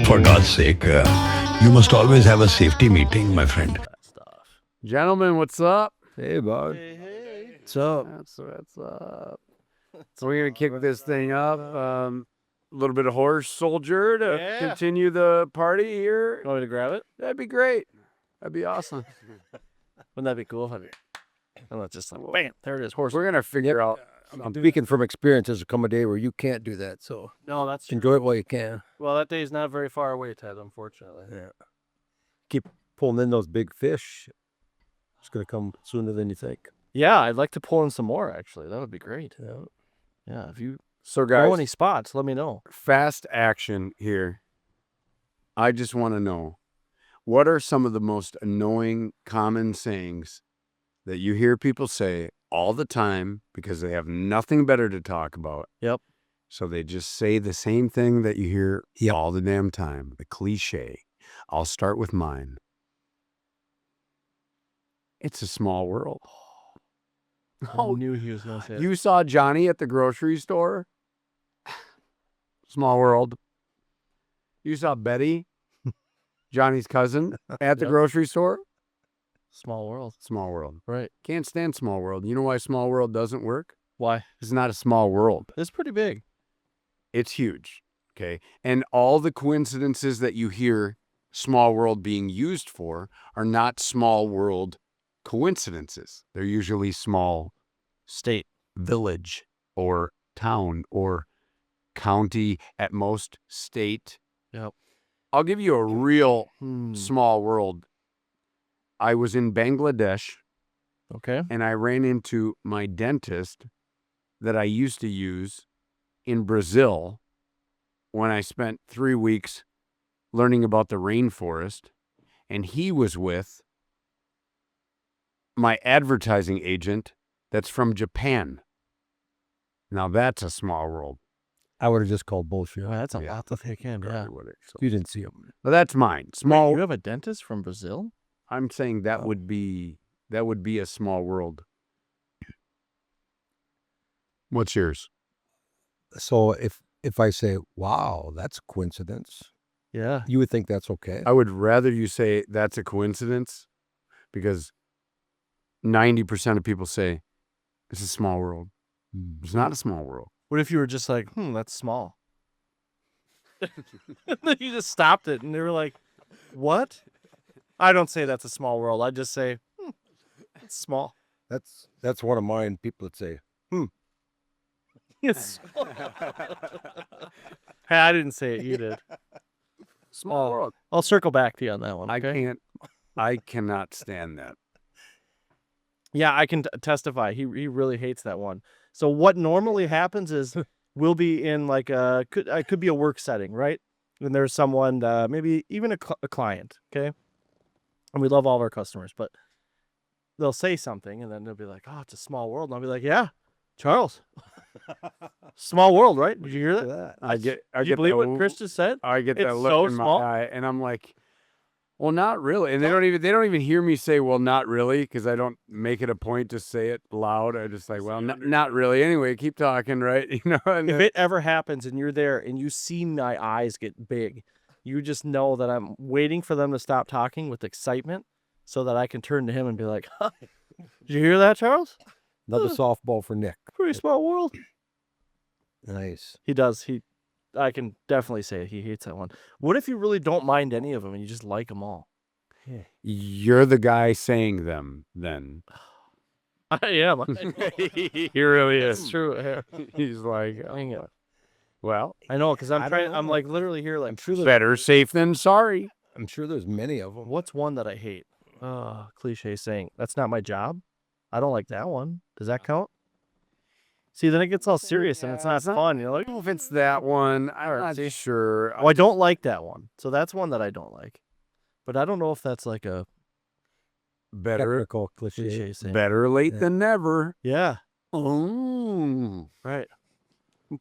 For God's sake, you must always have a safety meeting, my friend. Gentlemen, what's up? Hey, bud. Hey. What's up? That's what's up. So we're gonna kick this thing up. A little bit of horse soldier to continue the party here. You want me to grab it? That'd be great. That'd be awesome. Wouldn't that be cool? And that's just like, bam, there it is. Horse. We're gonna figure out. I'm speaking from experience. There's come a day where you can't do that, so No, that's true. enjoy it while you can. Well, that day's not very far away, Ted, unfortunately. Yeah. Keep pulling in those big fish. It's going to come sooner than you think. Yeah, I'd like to pull in some more, actually. That would be great. Yeah. Yeah, if you So know guys, any spots, let me know. fast action here. I just want to know, what are some of the most annoying common sayings that you hear people say all the time because they have nothing better to talk about? Yep. So they just say the same thing that you hear all the damn time, the cliche. I'll start with mine. It's a small world. I knew he was going to say it. You saw Johnny at the grocery store? Small world. You saw Betty, Johnny's cousin, at the Yep. grocery store? Small world. Small world. Right. Can't stand small world. You know why small world doesn't work? Why? It's not a small world. It's pretty big. It's huge. Okay. And all the coincidences that you hear small world being used for are not small world coincidences. They're usually small State. village or town or county, at most state. Yep. I'll give you a real Hmm. small world. I was in Bangladesh Okay. and I ran into my dentist that I used to use in Brazil when I spent 3 weeks learning about the rainforest. And he was with my advertising agent that's from Japan. Now that's a small world. I would have just called bullshit. Oh, that's a Yeah. lot to take in. Yeah. Probably would have. So- You didn't see him. But that's mine. Wait, Small. you have a dentist from Brazil? I'm saying that Oh. would be a small world. What's yours? So if I say, wow, that's a coincidence, Yeah. you would think that's okay. I would rather you say that's a coincidence, because 90% of people say it's a small world. It's not a small world. What if you were just like, that's small? And then you just stopped it and they were like, what? I don't say that's a small world. I just say, it's small. That's one of mine. People that say, It's Hey, I didn't say it. You did. Small world. I'll circle back to you on that one. Okay? I cannot stand that. Yeah, I can testify. He really hates that one. So what normally happens is we'll be in like could be a work setting, right? And there's someone, maybe even a client, okay? And we love all of our customers, but they'll say something and then they'll be like, "Oh, it's a small world." And I'll be like, "Yeah, Charles, small world, right? Did you hear that? I Did you believe what Chris just said? I get It's that look so in small. my eye, and I'm like, well, not really. And they don't even hear me say, well, not really, because I don't make it a point to say it loud. I just like, well, not really. Anyway, keep talking, right? You know. And If it ever happens and you're there and you see my eyes get big, you just know that I'm waiting for them to stop talking with excitement so that I can turn to him and be like, "Hi, did you hear that, Charles? another softball for Nick. Pretty small world." Nice. He does. I can definitely say he hates that one. What if you really don't mind any of them and you just like them all? you're the guy saying them, then. I am. He really It's is. true. Yeah. He's like, Dang it. well, I know, because I I'm don't trying. know. I'm like literally here, like, I'm sure there's, better safe than sorry. I'm sure there's many of them. what's one that I hate? Cliche saying, "That's not my job." I don't like that one. Does that count? See, then it gets all serious and it's not fun. You're I like, don't know if it's that one. I'm Alright, not see? sure. oh, I don't like that one. So that's one that I don't like. But I don't know if that's like a Better, Technical cliche. cliche saying. better late Yeah. than never. Yeah, Oh, right.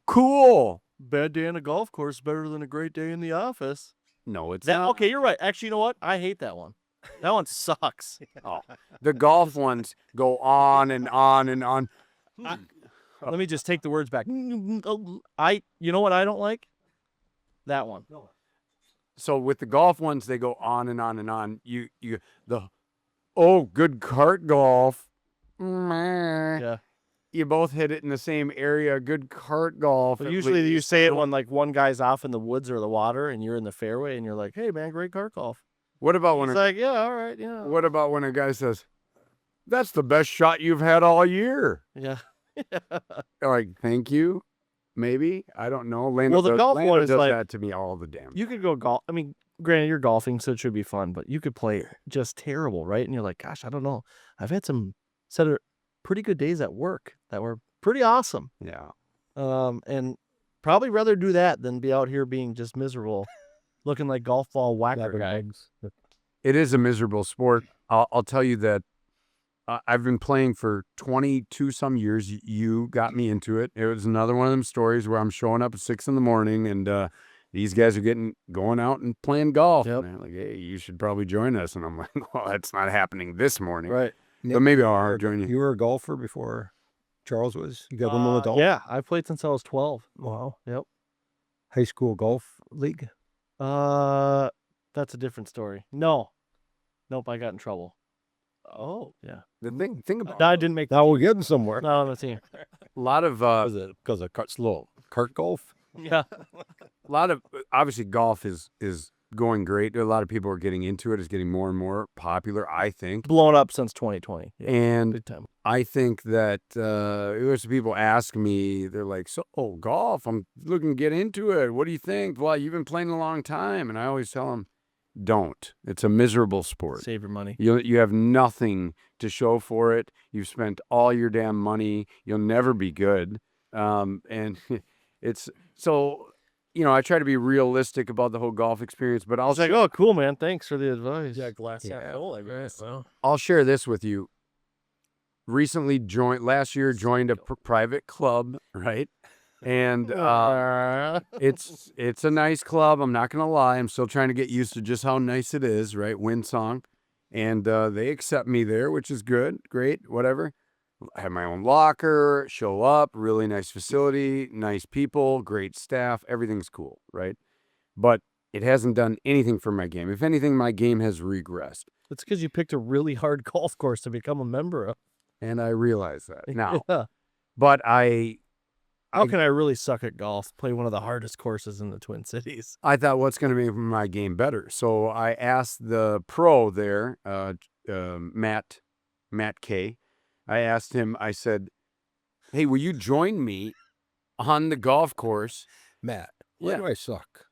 cool. Bad day on a golf course better than a great day in the office. No, it's That not. okay, you're right. Actually, you know what? I hate that one. That one sucks. Oh, the golf ones go on and on and on. Let me just take the words back. You know what I don't like? That one. so with the golf ones, they go on and on and on. Good cart golf. Meh. Yeah. You both hit it in the same area. Good cart golf. But at usually you least. say it when like one guy's off in the woods or the water and you're in the fairway and you're like, hey man, great cart golf. What about when He's like, yeah, all right, yeah. what about when a guy says, "That's the best shot you've had all year"? Yeah. Like, thank you. Maybe I don't know. Lando Well, the golf Lando one is does like- that to me all the damn. You could go golf. I mean, granted, you're golfing, so it should be fun, but you could play just terrible, right? And you're like, gosh, I don't know. I've had some pretty good days at work that were pretty awesome. Yeah. And probably rather do that than be out here being just miserable, looking like golf ball whacker Grabbing guy. bugs. It is a miserable sport. I'll tell you that I've been playing for 22 some years. You got me into it. It was another one of them stories where I'm showing up at 6 a.m. and these guys are going out and playing golf. Yep. And they're like, hey, you should probably join us. And I'm like, well, that's not happening this morning. Right. But maybe I'll join you. You were a golfer before Charles was? You got one more adult? Yeah, I played since I was 12. Wow. Yep. High school golf league? That's a different story. Nope, I got in trouble. Oh. Yeah. The thing about No, I didn't make Now we're getting somewhere. not on the team. a lot of Was it because of cart golf? Yeah. obviously golf is going great. A lot of people are getting into it. It's getting more and more popular, I think. Blown up since 2020. Yeah, And big time. I think that there's people ask me, they're like, so golf, I'm looking to get into it. What do you think? Well, you've been playing a long time. And I always tell them, don't. It's a miserable sport. Save your money. You have nothing to show for it. You've spent all your damn money. You'll never be good. And it's so, I try to be realistic about the whole golf experience, but I was like, oh, cool, man. Thanks for the advice. glass half full, I guess. Well, I'll share this with you. Recently last year joined a private club, right? And it's a nice club. I'm not gonna lie. I'm still trying to get used to just how nice it is, right? Windsong, and they accept me there, which is good, great, whatever. I have my own locker. Show up, really nice facility, nice people, great staff. Everything's cool, right? But it hasn't done anything for my game. If anything, my game has regressed, It's because you picked a really hard golf course to become a member of. and I realize that now. Yeah. But How can I really suck at golf? Play one of the hardest courses in the Twin Cities. I thought, what's going to make my game better? So I asked the pro there, Matt K. I asked him, I said, hey, will you join me on the golf course? Matt, where Yeah. do I suck?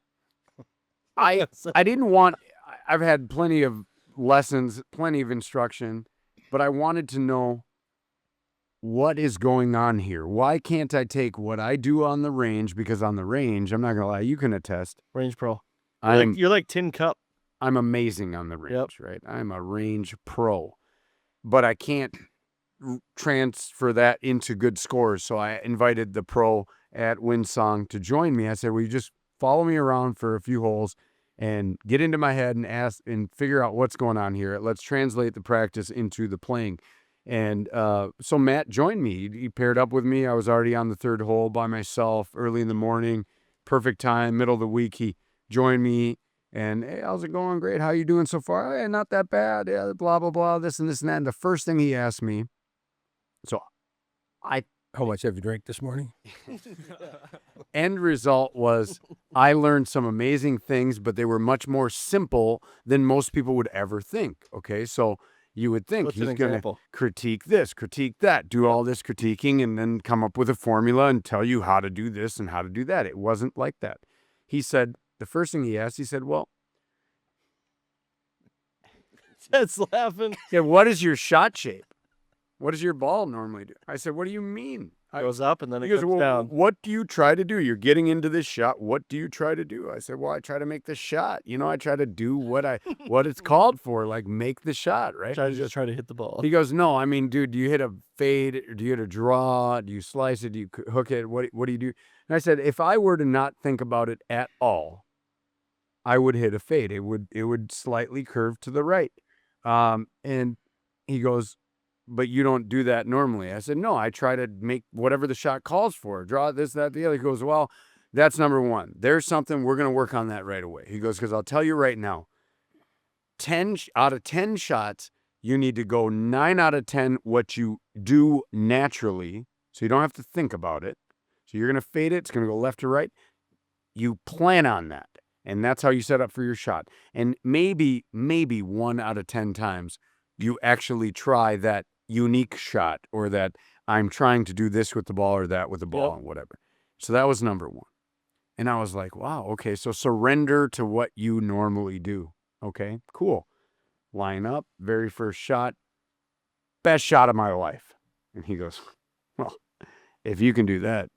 I didn't want, I've had plenty of lessons, plenty of instruction, but I wanted to know what is going on here. Why can't I take what I do on the range? Because on the range, I'm not going to lie, you can attest. Range pro. I'm You're like Tin Cup. I'm amazing on the range, right? I'm a range pro, but I can't transfer that into good scores. So I invited the pro at Windsong to join me. I said, will you just follow me around for a few holes and get into my head and ask and figure out what's going on here. Let's translate the practice into the playing. And so Matt joined me. He paired up with me. I was already on the third hole by myself early in the morning. Perfect time, middle of the week. He joined me. And, hey, how's it going? Great. How you doing so far? Hey, not that bad. Yeah, blah, blah, blah, this and this and that. And the first thing he asked me, How much have you drank this morning? end result was I learned some amazing things, but they were much more simple than most people would ever think. Okay, so you would think What's an he's going to example? critique this, critique that, do all this critiquing, and then come up with a formula and tell you how to do this and how to do that. It wasn't like that. He said, the first thing he asked, he said, well, Ted's laughing. yeah, what is your shot shape? What does your ball normally do? I said, what do you mean? Goes up and then it He goes, comes well, down. what do you try to do? You're getting into this shot. What do you try to do? I said, well, I try to make the shot. I try to do what it's called for, like make the shot, right? Just try to hit the ball. He goes, no, I mean, dude, do you hit a fade? Or do you hit a draw? Do you slice it? Do you hook it? What do you do? And I said, if I were to not think about it at all, I would hit a fade. It would slightly curve to the right. And he goes, but you don't do that normally. I said, no, I try to make whatever the shot calls for. Draw this, that, the other. He goes, well, That's number one. There's something, we're going to work on that right away. He goes, because I'll tell you right now, 10 out of 10 shots, you need to go 9 out of 10 what you do naturally, so you don't have to think about it. So you're going to fade it. It's going to go left to right. You plan on that, and that's how you set up for your shot. And maybe 1 out of 10 times, you actually try that unique shot, or that I'm trying to do this with the ball or that with the ball, and whatever. So that was number one. And I was like, wow, okay, so surrender to what you normally do. Okay, cool. Line up, very first shot, best shot of my life. And he goes, well, if you can do that,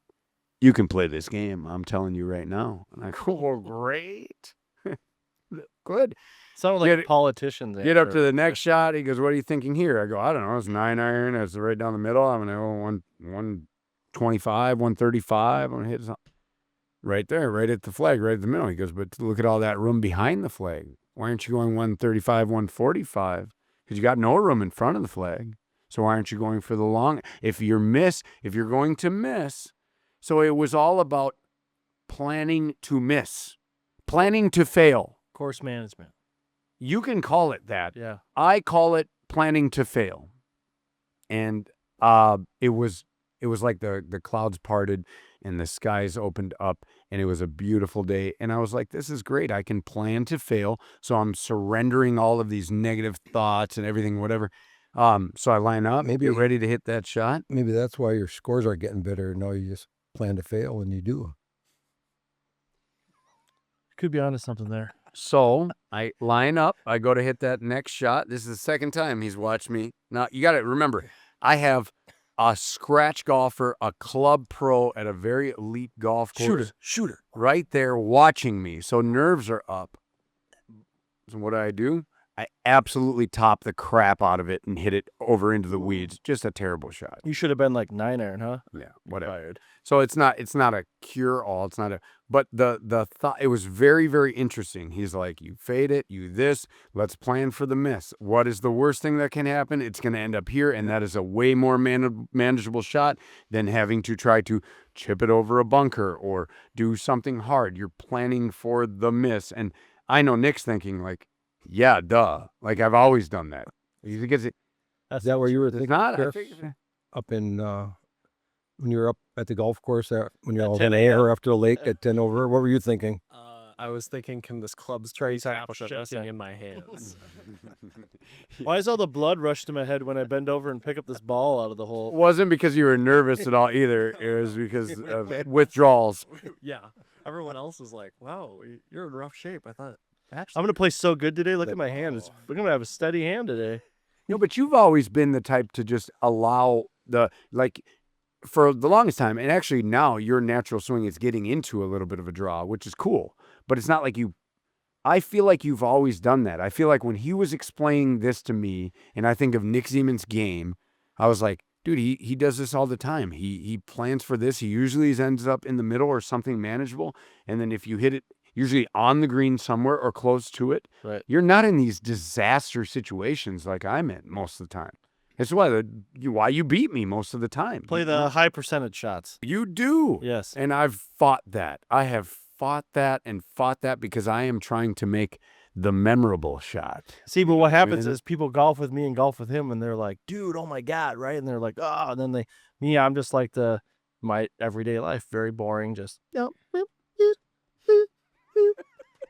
you can play this game. I'm telling you right now. And I go, oh, great. Good. Sound like politicians. Get up to the next shot. He goes, what are you thinking here? I go, I don't know. It's 9 iron. It's right down the middle. I'm going to go 125, 135. I'm going to hit something. Right there, right at the flag, right at the middle. He goes, but look at all that room behind the flag. Why aren't you going 135, 145? Because you got no room in front of the flag. So why aren't you going for the long? If you're going to miss. So it was all about planning to miss, planning to fail. Course management. You can call it that. Yeah. I call it planning to fail. And it was like the clouds parted and the skies opened up, and it was a beautiful day. And I was like, this is great. I can plan to fail. So I'm surrendering all of these negative thoughts and everything, whatever. So I line up, maybe get ready to hit that shot. Maybe that's why your scores are getting better. No, you just plan to fail, and you do. Could be onto something there. So I line up. I go to hit that next shot. This is the second time he's watched me. Now, you got to remember, I have a scratch golfer, a club pro at a very elite golf course. Shooter. Right there watching me. So nerves are up. So what do? I absolutely top the crap out of it and hit it over into the weeds. Just a terrible shot. You should have been like 9 iron, huh? Yeah, whatever. So it's not a cure all. It's not a, but the thought, it was very, very interesting. He's like, you fade it, you this, let's plan for the miss. What is the worst thing that can happen? It's going to end up here. And that is a way more manageable shot than having to try to chip it over a bunker or do something hard. You're planning for the miss. And I know Nick's thinking like, yeah, duh. Like I've always done that. Is that where you were thinking? Not. Up in when you were up at the golf course, when you're all 10 or after the lake at 10 over. What were you thinking? I was thinking, can this club's tray tap in my hands? Why is all the blood rush to my head when I bend over and pick up this ball out of the hole? It wasn't because you were nervous at all either. It was because of withdrawals. Yeah. Everyone else is like, wow, you're in rough shape. I thought, actually. I'm going to play so good today. Look at my hand. We're going to have a steady hand today. No, but you've always been the type to just allow for the longest time, and actually now your natural swing is getting into a little bit of a draw, which is cool. But it's not like I feel like you've always done that. I feel like when he was explaining this to me, and I think of Nick Zeman's game, I was like, dude, he does this all the time. He plans for this. He usually ends up in the middle or something manageable. And then if you hit it usually on the green somewhere or close to it, right, you're not in these disaster situations like I'm in most of the time. It's why you beat me most of the time. Play the high percentage shots. You do. Yes. And I've fought that. I have fought that because I am trying to make the memorable shot. See, but what happens is people golf with me and golf with him, and they're like, dude, oh my God, right? And they're like, oh, and then I'm just like my everyday life, very boring, just,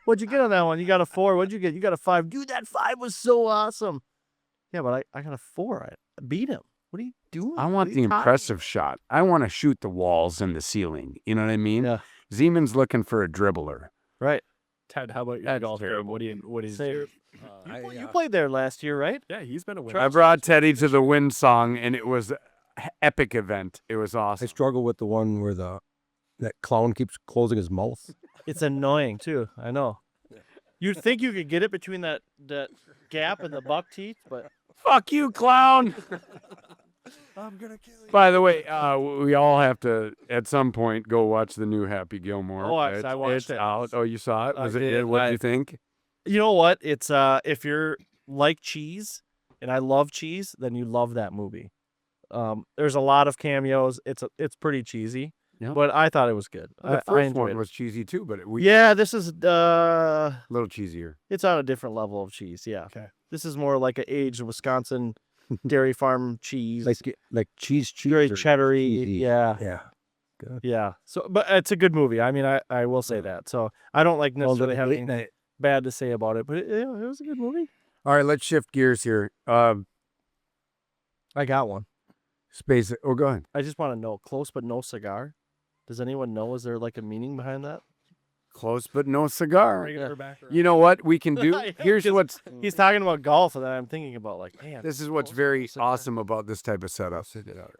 what'd you get on that one? You got a 4. What'd you get? You got a 5. Dude, that 5 was so awesome. Yeah, but I got a 4. I beat him. What are you doing? I want the impressive shot. I want to shoot the walls and the ceiling. You know what I mean? Yeah. Zeman's looking for a dribbler. Right. Ted, how about your golf game? What is your... You played there last year, right? Yeah, he's been a winner. I brought Teddy to the Wind Song, and it was an epic event. It was awesome. I struggle with the one where that clown keeps closing his mouth. It's annoying, too. I know. You'd think you could get it between that gap and the buck teeth, but... Fuck you, clown! I'm gonna kill you. By the way, we all have to, at some point, go watch the new Happy Gilmore. Oh, I watched it. Out. Oh, you saw it? Was I it? did. What did you think? You know what? It's if you're like cheese, and I love cheese, then you love that movie. There's a lot of cameos. It's pretty cheesy. Yep. but I thought it was good. The I first enjoyed one it. was cheesy too, but Yeah, this is a little cheesier. it's on a different level of cheese. Yeah. Okay. This is more like an aged Wisconsin dairy farm cheese. Like cheese, very or cheddary. cheesy. Yeah. Yeah. Good. Yeah. So, but it's a good movie. I mean, I will say that. So I don't like necessarily have anything bad to say about it, but it was a good movie. All right, let's shift gears here. I got one. Space. Oh, go ahead. I just want to know, close but no cigar. Does anyone know? Is there like a meaning behind that? Close but no cigar. Regular back around. You know what we can do? Yeah, Here's 'cause what's. He's talking about golf, and then I'm thinking about like, man. This is what's close but very no cigar. awesome about this type of setup.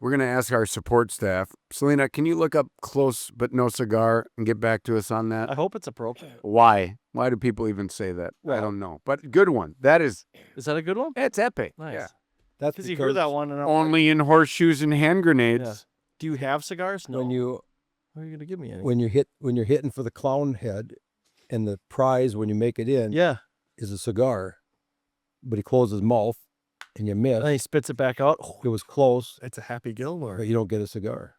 We're gonna ask our support staff. Selena, can you look up close but no cigar and get back to us on that? I hope it's appropriate. Why? Why do people even say that? I Well- don't know. But good one. That is. Is that a good one? It's epic. Nice. Yeah. That's Because you hear that one, and I'm like, Only in horseshoes and hand grenades. Yeah. Do you have cigars? No. when you Are you gonna give me any? when you're hitting for the clown head, and the prize when you make it in Yeah. is a cigar, but he closes his mouth and you miss. And he spits it back out. It was close, It's a Happy Gilmore. but you don't get a cigar.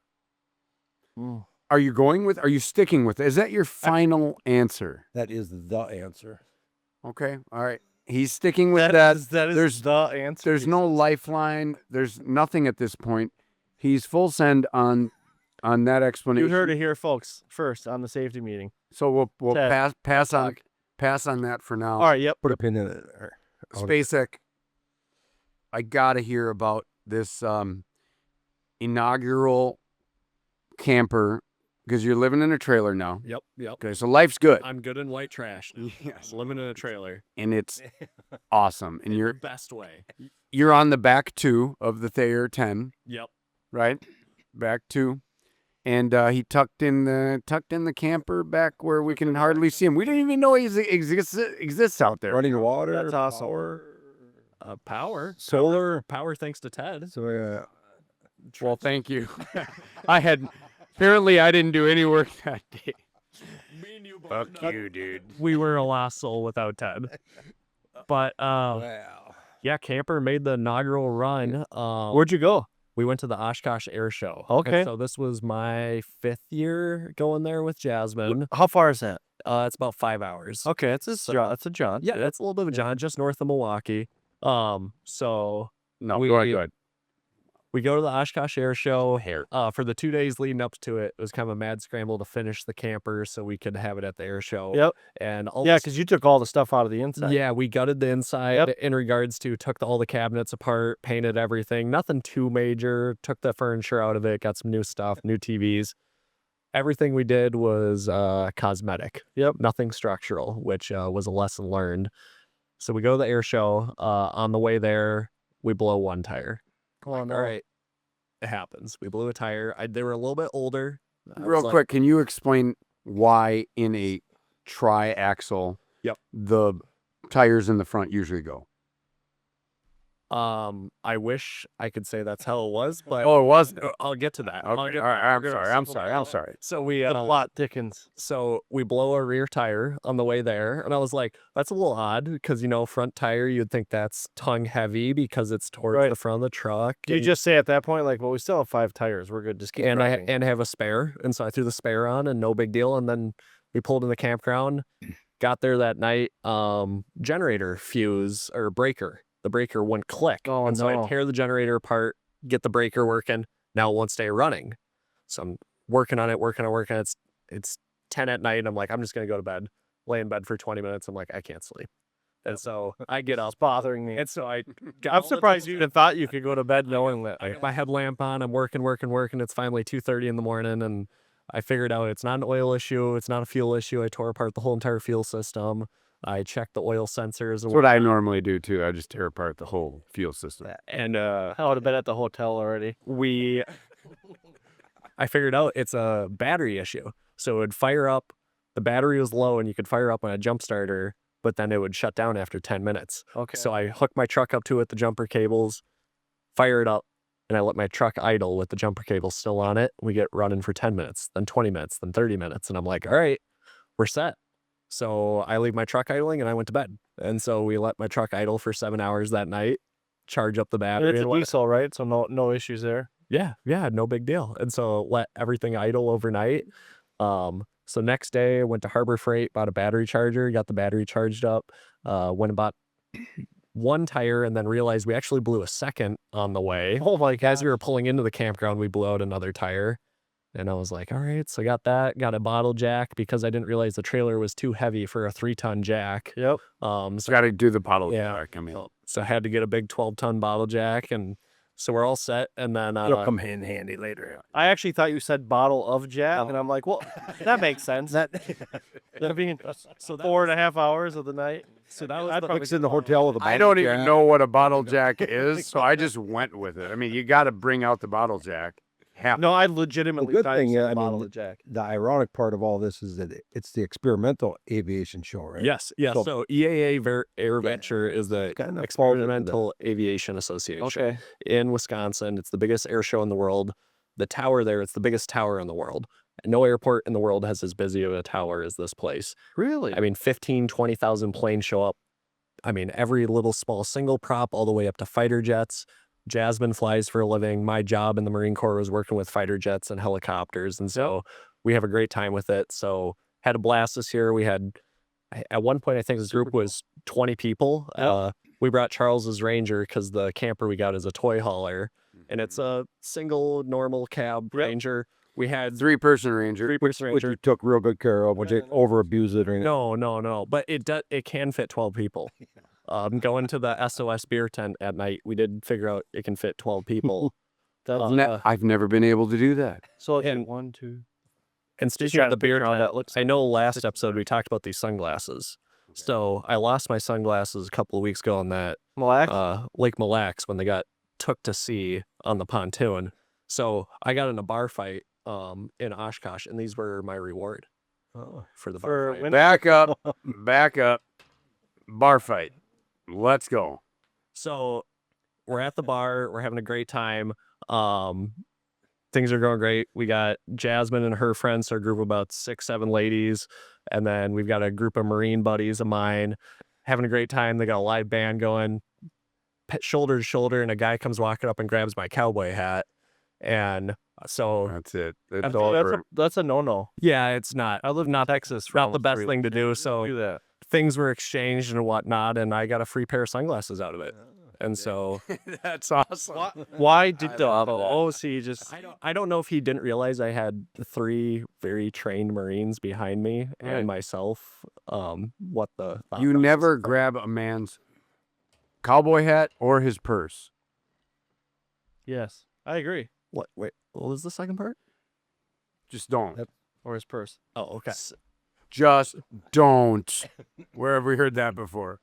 Mm. Are you sticking with it? Is that your final answer? That is the answer. Okay. All right. He's sticking with that. That is There's- the answer. There's no lifeline. There's nothing at this point. He's full send on that explanation. You heard it here, folks. First on the safety meeting. So we'll Ted, pass on that for now. All right. Yep. Put a pin in it. SpaceX. I gotta hear about this inaugural camper because you're living in a trailer now. Yep. Okay, so life's good I'm good in white trash now. Yes. Living in a trailer. and it's awesome. And In the you're best way. on the back two of the Thayer 10, Yep. right? Back two. And he tucked in the camper back where we can hardly see him. We didn't even know he exists out there. Running water. That's awesome. Power, Power. solar. Power thanks to Ted. So Well, thank you. Apparently I didn't do any work that day. Me and you both. Fuck you, dude. We were a lost soul without Ted. But wow. yeah, camper made the inaugural run. Where'd you go? We went to the Oshkosh Air Show. Okay. And so this was my 5th year going there with Jasmine. How far is that? It's about 5 hours. Okay, it's a John. It's a John. Yeah, that's a little bit of a John, just north of Milwaukee. So No, We- go ahead. we go to the Oshkosh Air Show. For the 2 days leading up to it, it was kind of a mad scramble to finish the camper so we could have it at the air show. Yep. And all Yeah, this- because you took all the stuff out of the inside. yeah, we gutted the inside in regards to took all the cabinets apart, painted everything. Nothing too major. Took the furniture out of it, got some new stuff, new TVs. Everything we did was cosmetic. Yep. Nothing structural, which was a lesson learned. So we go to the air show. On the way there, we blow one tire. Oh, no. All right. It happens. We blew a tire. They were a little bit older. I was Real like, quick, can you explain why in a tri-axle Yep. the tires in the front usually go? I wish I could say that's how it was, but Oh, it was. I'll get to that. Okay. I'll get All right. to that. I'm sorry. So we The plot thickens. So we blow a rear tire on the way there, and I was like, that's a little odd because, front tire, you'd think that's tongue heavy because it's towards Right. the front of the truck. Do you just say at that point, like, well, we still have 5 tires. We're good. Just keep and driving. I have a spare, and so I threw the spare on, and no big deal. And then we pulled in the campground, got there that night, generator fuse or breaker. The breaker wouldn't click. Oh, and so no. I tear the generator apart, get the breaker working. Now it won't stay running. So I'm working on it. It's 10 at night. And I'm like, I'm just going to go to bed, lay in bed for 20 minutes. I'm like, I can't sleep. And so I get up. It's bothering me. And so I got I'm all the surprised tools you even thought you could go to bed knowing that. I got my headlamp on. I'm working. It's finally 2:30 in the morning, and I figured out it's not an oil issue. It's not a fuel issue. I tore apart the whole entire fuel system. I checked the oil sensors. That's what I normally do too. I just tear apart the whole fuel system. And I would have been at the hotel already. I figured out it's a battery issue. So it would fire up. The battery was low, and you could fire up on a jump starter, but then it would shut down after 10 minutes. Okay. So I hooked my truck up to it, the jumper cables, fire it up, and I let my truck idle with the jumper cable still on it. We get running for 10 minutes, then 20 minutes, then 30 minutes. And I'm like, all right, we're set. So I leave my truck idling and I went to bed. And so we let my truck idle for 7 hours that night, charge up the And battery. it's a and went- diesel, right? So no issues there. Yeah, no big deal. And so let everything idle overnight. So next day I went to Harbor Freight, bought a battery charger, got the battery charged up, went and bought one tire, and then realized we actually blew a second on the way. Oh my As we god. were pulling into the campground, we blew out another tire. And I was like, all right, so I got that, got a bottle jack because I didn't realize the trailer was too heavy for a 3-ton jack. Yep. So got to do the bottle Yeah. jack. I mean, So I had to get a big 12-ton bottle jack, and so we're all set. And then It'll come in handy later. I actually thought you said bottle of Jack, and I'm like, well, that makes sense. That being so that 4.5 hours of the night. so that was I'd the- probably Mix in the hotel with a I bottle don't even jack. know what a bottle jack is, so I just went with it. I mean, you got to bring out the bottle jack. No, I legitimately good thought thing, you said I mean, bottle of Jack. The ironic part of all this is that it's the experimental aviation show, right? Yes. So EAA Air Venture is the Kind of Experimental Aviation Association in Wisconsin. It's the biggest air show in the world. The tower there, it's the biggest tower in the world. No airport in the world has as busy of a tower as this place. Really? I mean, 15, 20,000 planes show up. I mean, every little small single prop all the way up to fighter jets. Jasmine flies for a living. My job in the Marine Corps was working with fighter jets and helicopters. And so we have a great time with it. So had a blast this year. We had, at one point, I think the group was 20 people. We brought Charles's Ranger because the camper we got is a toy hauler. And it's a single normal cab Ranger. We had 3-person Ranger. Which you took real good care of. Would you over abuse it or anything? No. But it can fit 12 people. Going to the SOS beer tent at night, we did figure out it can fit 12 people. I've never been able to do that. So and- it's 1, 2. And speaking of the beer tent, I know last episode we talked about these sunglasses. So I lost my sunglasses a couple of weeks ago on that Mille Lake Mille Lacs when they got took to sea on the pontoon. So I got in a bar fight in Oshkosh, and these were my reward for the bar fight. Back up. Bar fight. Let's go. So we're at the bar. We're having a great time. Things are going great. We got Jasmine and her friends, so a group of about 6, 7 ladies. And then we've got a group of Marine buddies of mine having a great time. They got a live band going, shoulder to shoulder, and a guy comes walking up and grabs my cowboy hat. And so That's it. It's over. That's a no-no. yeah, it's not. I live in Texas. Not the best thing to do. So Do that. things were exchanged and whatnot, and I got a free pair of sunglasses out of it. And so That's awesome. Why did the OC just? I don't know if he didn't realize I had 3 very trained Marines behind me Right. and myself. What the thought You process never is. grab a man's cowboy hat or his purse. Yes, I agree. What? Wait, what was the second part? Just don't. Or his purse. Oh, okay. Just don't. Where have we heard that before?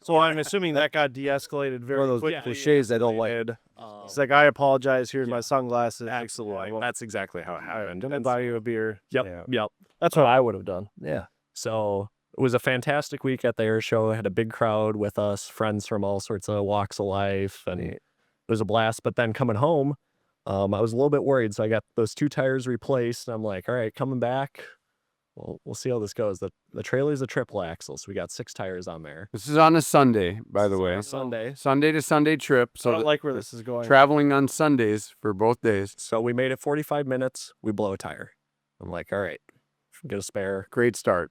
So I'm assuming that got de-escalated very One of those quickly. cliches I don't like. It's like, I apologize. Here's my sunglasses. Absolutely. That's exactly how it happened. And buy you a beer. Yep. That's what I would have done. Yeah. So it was a fantastic week at the air show. I had a big crowd with us, friends from all sorts of walks of life, and it was a blast. But then coming home, I was a little bit worried. So I got those 2 tires replaced, and I'm like, all right, coming back, well, we'll see how this goes. The trailer's a triple axle, so we got 6 tires on there. This is on a Sunday, by the way. Sunday. Sunday to Sunday trip. I So don't like where this is going. traveling on Sundays for both days. So we made it 45 minutes. We blow a tire. I'm like, all right, get a spare, Great start.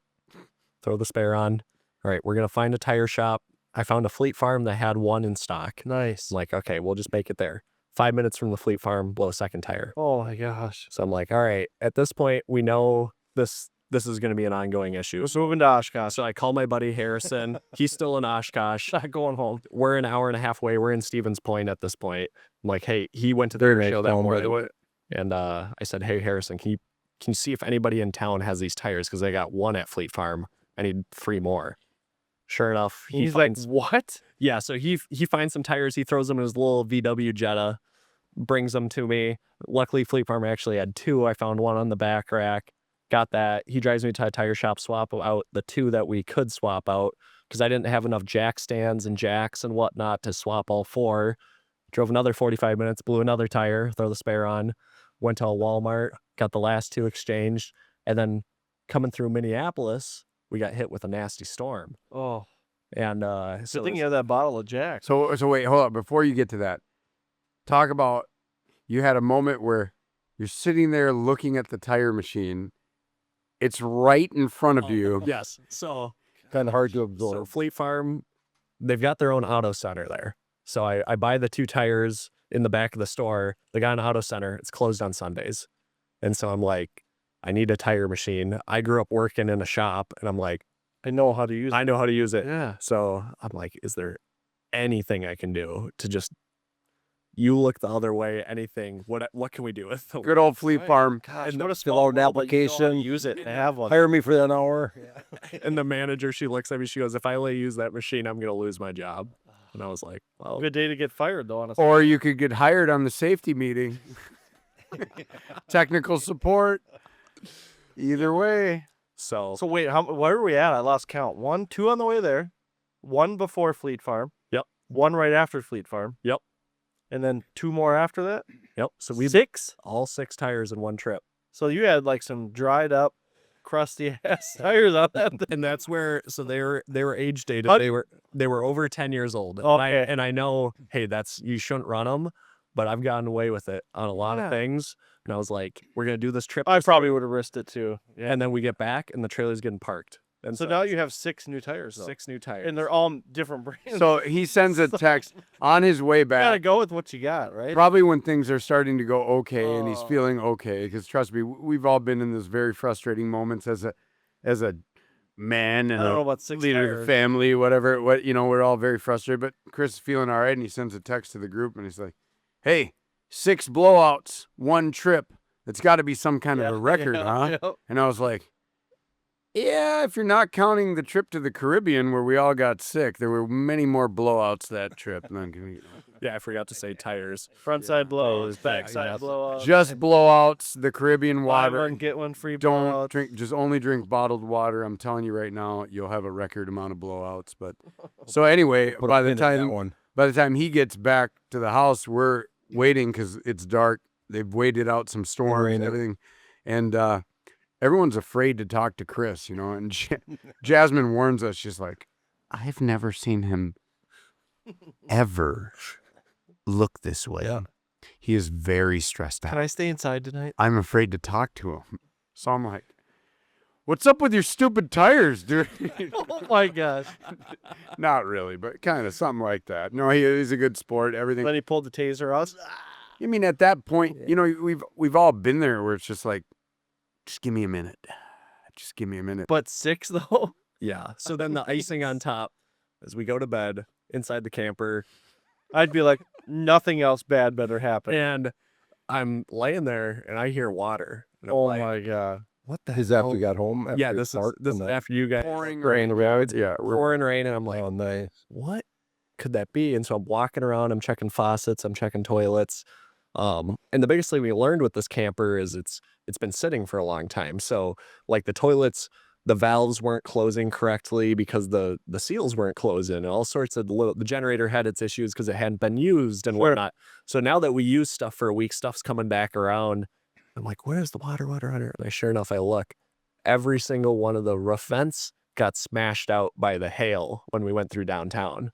throw the spare on. All right, we're going to find a tire shop. I found a Fleet Farm that had one in stock. Nice. I'm like, okay, we'll just make it there. 5 minutes from the Fleet Farm, blow a second tire. Oh my gosh. So I'm like, all right, at this point, we know this is going to be an ongoing issue. We're moving to Oshkosh. So I call my buddy Harrison. He's still in Oshkosh. Not going home. We're an hour and a half away. We're in Stevens Point at this point. I'm like, hey, he went to the Very air nice show that town, by the morning. And I said, hey, Harrison, can you see if anybody in town has these tires? Because I got 1 at Fleet Farm. I need 3 more. Sure enough, He's like, what? yeah, so he finds some tires. He throws them in his little VW Jetta, brings them to me. Luckily, Fleet Farm actually had 2. I found 1 on the back rack. Got that. He drives me to a tire shop, swap out the 2 that we could swap out because I didn't have enough jack stands and jacks and whatnot to swap all 4. Drove another 45 minutes, blew another tire, throw the spare on, went to a Walmart, got the last 2 exchanged, and then coming through Minneapolis, we got hit with a nasty storm. Oh. And Good thing you have that bottle of Jack. So wait, hold up. Before you get to that, talk about you had a moment where you're sitting there looking at the tire machine. It's right in front of you. Yes. So Kind of hard to absorb. So Fleet Farm, they've got their own auto center there. So I buy the 2 tires in the back of the store. The guy in the auto center, it's closed on Sundays. And so I'm like, I need a tire machine. I grew up working in a shop, and I'm like, I know how to use it. I know how to use it. Yeah. So I'm like, is there anything I can do to just, you look the other way, anything, what can we do with the Good old Fleet Farm. Gosh, And what a fill small out an world, but you know how to application. use it and have one. Hire me for an hour. And the manager, she looks at me, she goes, if I let you use that machine, I'm going to lose my job. And I was like, well, Good day to get fired, though, honestly. Or you could get hired on the safety meeting. Technical support. Either way. so So wait, where are we at? I lost count. 1, 2 on the way there, 1 before Fleet Farm. Yep. 1 right after Fleet Farm. Yep. And then 2 more after that. yep. So we 6. all 6 tires in one trip. So you had like some dried up, crusty ass tires on that thing. And that's where, so they were age dated. How- They were over 10 years old. Okay. And I know, hey, you shouldn't run them, but I've gotten away with it on a lot Yeah. of things. And I was like, we're going to do this trip. I probably would have risked it too. Yeah. And then we get back and the trailer's getting parked. And So now you have 6 new tires, though. 6 new tires. And they're all different brands. So he sends a text on his way you gotta back. go with what you got, right? Probably when things are starting to go okay and he's Oh. feeling okay. Because trust me, we've all been in those very frustrating moments as a man I and don't know a about 6 leader of the tires. family, whatever. We're all very frustrated. But Chris is feeling all right, and he sends a text to the group, and he's like, "Hey, 6 blowouts, 1 trip. It's got to be some kind of a record, huh?" Yeah. And I was like, "Yeah, if you're not counting the trip to the Caribbean where we all got sick, there were many more blowouts that trip." yeah, I forgot to say tires. Front side blows, yeah, back side yeah. blowout. Just blowouts, the Caribbean Buy water. one, get one free. Don't blowout. drink, just only drink bottled water. I'm telling you right now, you'll have a record amount of blowouts. But so anyway, Put a by pin the in that time one. he gets back to the house, we're waiting because it's dark. They've waited out some storms and Raining. everything, and everyone's afraid to talk to Chris. And Jasmine warns us. She's like, "I've never seen him ever look this way. Yeah. He is very stressed out. Can I stay inside tonight? I'm afraid to talk to him." So I'm like, "What's up with your stupid tires, dude?" Oh my gosh! Not really, but kind of something like that. No, he's a good sport. Everything. Then he pulled the taser out. I mean, at that point, we've all been there where it's just like, just give me a minute. Just give me a minute. But 6 though. Yeah. So then the icing on top, as we go to bed inside the camper, I'd be like, nothing else bad better happen. and I'm laying there and I hear water. And I'm Oh like, my god! what the Is hell? after we got home? Yeah, After this is Mark and the after you guys Pouring rain. Yeah, we're pouring rain, and I'm like, Oh, nice. what could that be? And so I'm walking around, I'm checking faucets, I'm checking toilets. And the biggest thing we learned with this camper is it's been sitting for a long time. So like the toilets, the valves weren't closing correctly because the seals weren't closing, and all sorts of the generator had its issues because it hadn't been used and Sure. whatnot. So now that we use stuff for a week, stuff's coming back around. I'm like, where's the water? And sure enough, I look. Every single one of the roof vents got smashed out by the hail when we went through downtown.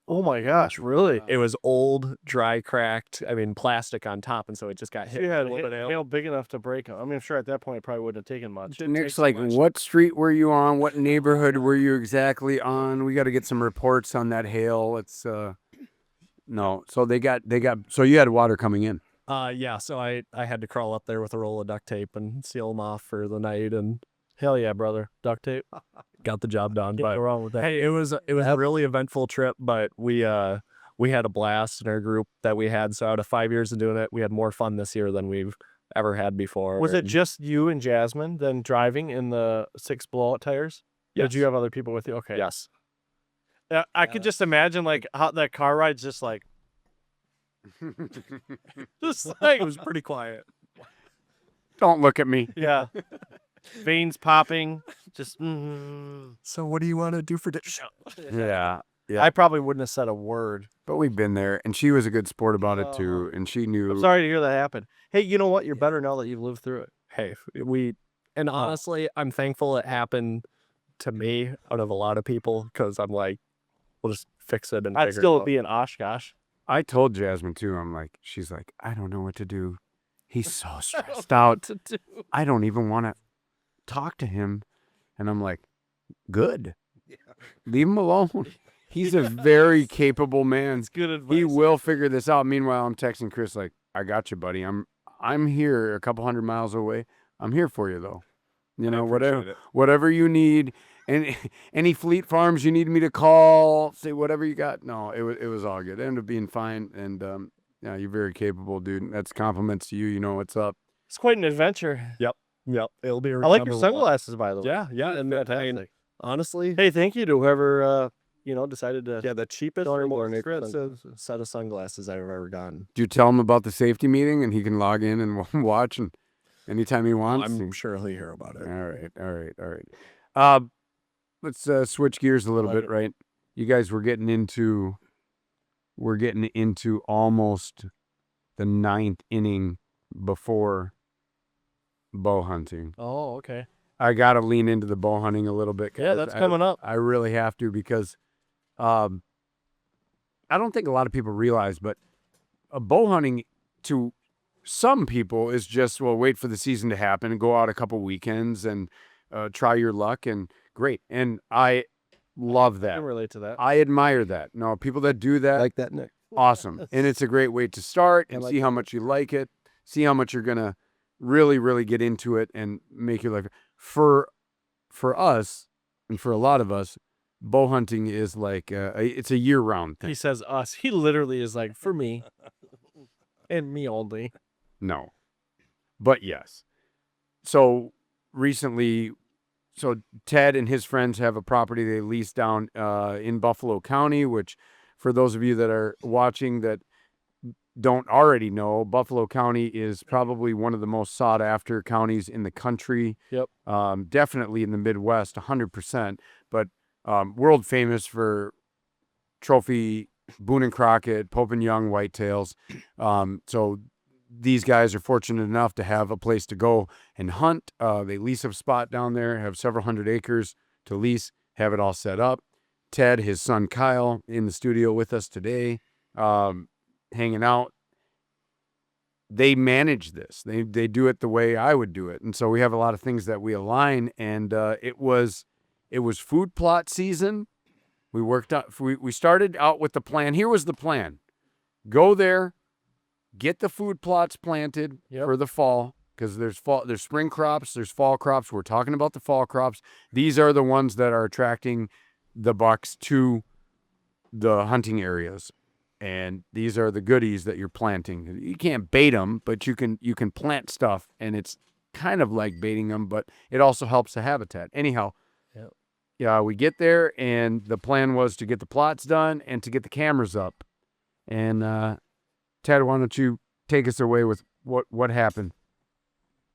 Oh my gosh! Really? It was old, dry, cracked. I mean, plastic on top, and so it just got hit. You with had a little bit of hail. hail big enough to break them. I mean, I'm sure at that point it probably wouldn't have taken much. Nick's like, "What street were you on? What neighborhood were you exactly on? We got to get some reports on that hail." It's no. So they got. So you had water coming in. Yeah. So I had to crawl up there with a roll of duct tape and seal them off for the night, and Hell yeah, brother! Duct tape. got the job done. Can't But go wrong with that. hey, it was a really eventful trip, but we had a blast in our group that we had. So out of 5 years of doing it, we had more fun this year than we've ever had before. Was it And just you and Jasmine then driving in the 6 blowout tires? Or Yes. did you have other people with you? Okay. Yes. I could just imagine like how that car ride's just like, just like It was pretty quiet. Don't look at me. yeah, veins popping. Just. So what do you want to do for dinner? Yeah. Yeah. I probably wouldn't have said a word. But we've been there, and she was a good sport about it too, and she knew. I'm sorry to hear that happen. Hey, you know what? You're better now that you've lived through it. Hey, honestly, I'm thankful it happened to me out of a lot of people, because I'm like, we'll just fix it and I'd figure still it out. be in Oshkosh. I told Jasmine too. I'm like, she's like, I don't know what to do. He's so stressed out. to do. I don't even want to talk to him. And I'm like, good. Leave him alone. He's a very capable man. It's good advice. He will figure this out. Meanwhile, I'm texting Chris like, I got you, buddy. I'm here a couple hundred miles away. I'm here for you though. You know, whatever you need. And any Fleet Farms you need me to call, say whatever you got. No, it was all good. It ended up being fine. And yeah, you're very capable, dude. That's compliments to you. You know what's up. It's quite an adventure. Yep. It'll be. I like your sunglasses, by the way. Yeah, and Fantastic. honestly, Hey, thank you to whoever decided to. the cheapest Don't or even most learn it. expensive set of sunglasses I've ever gotten. Do you tell him about the safety meeting and he can log in and watch and anytime he wants? I'm sure he'll hear about it. All right. Let's switch gears a little bit, right? You guys, we're getting into almost the 9th inning before bow hunting. Oh, okay. I got to lean into the bow hunting a little bit. Yeah, guys. that's coming up. I really have to because I don't think a lot of people realize, but bow hunting to some people is just, well, wait for the season to happen and go out a couple weekends and try your luck and great. And I love I that. can relate to that. I admire that. No, people that do that, Like that, Nick. awesome. And it's a great way to start and like see how much you like it, see how much you're going to really, really get into it and make your life. For us and for a lot of us, bow hunting is like, it's a year-round thing. He says us. He literally is like, for me and me only. No. But yes. So recently, Ted and his friends have a property they lease down in Buffalo County, which for those of you that are watching that don't already know, Buffalo County is probably one of the most sought after counties in the country. Yep. Definitely in the Midwest, 100%. But world famous for trophy Boone and Crockett, Pope and Young whitetails. So these guys are fortunate enough to have a place to go and hunt. They lease a spot down there, have several hundred acres to lease, have it all set up. Ted, his son Kyle, in the studio with us today, hanging out. They manage this. They do it the way I would do it. And so we have a lot of things that we align. And it was food plot season. We started out with the plan. Here was the plan. Go there, get the food plots planted for the fall, because there's spring crops, there's fall crops. We're talking about the fall crops. These are the ones that are attracting the bucks to the hunting areas. And these are the goodies that you're planting. You can't bait them, but you can plant stuff, and it's kind of like baiting them, but it also helps the habitat. Anyhow, yeah, we get there, and the plan was to get the plots done and to get the cameras up. And Ted, why don't you take us away with what happened?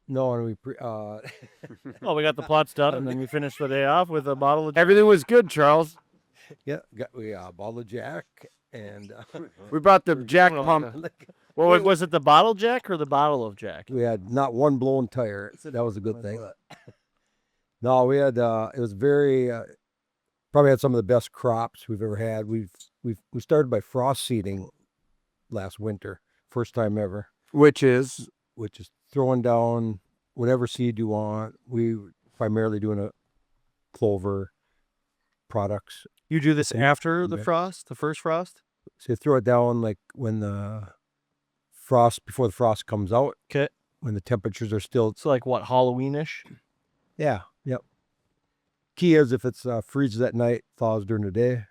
No, and Well, we got the plots done, and then we finished the day off with a bottle of. Everything was good, Charles. we bottle of Jack, and We brought the Jack pump. Wait, was it the bottle Jack or the bottle of Jack? we had not one blown tire. That was a good thing. No, we had it was very probably had some of the best crops we've ever had. We started by frost seeding last winter, first time ever, Which is throwing down whatever seed you want. We were primarily doing a clover products. You do this after the Yeah. frost, the first frost? So you throw it down like when before the frost comes out. Okay. When the temperatures are still. So like what, Halloween-ish? Yeah. Yep. Key is if it's freezes at night, thaws during the day.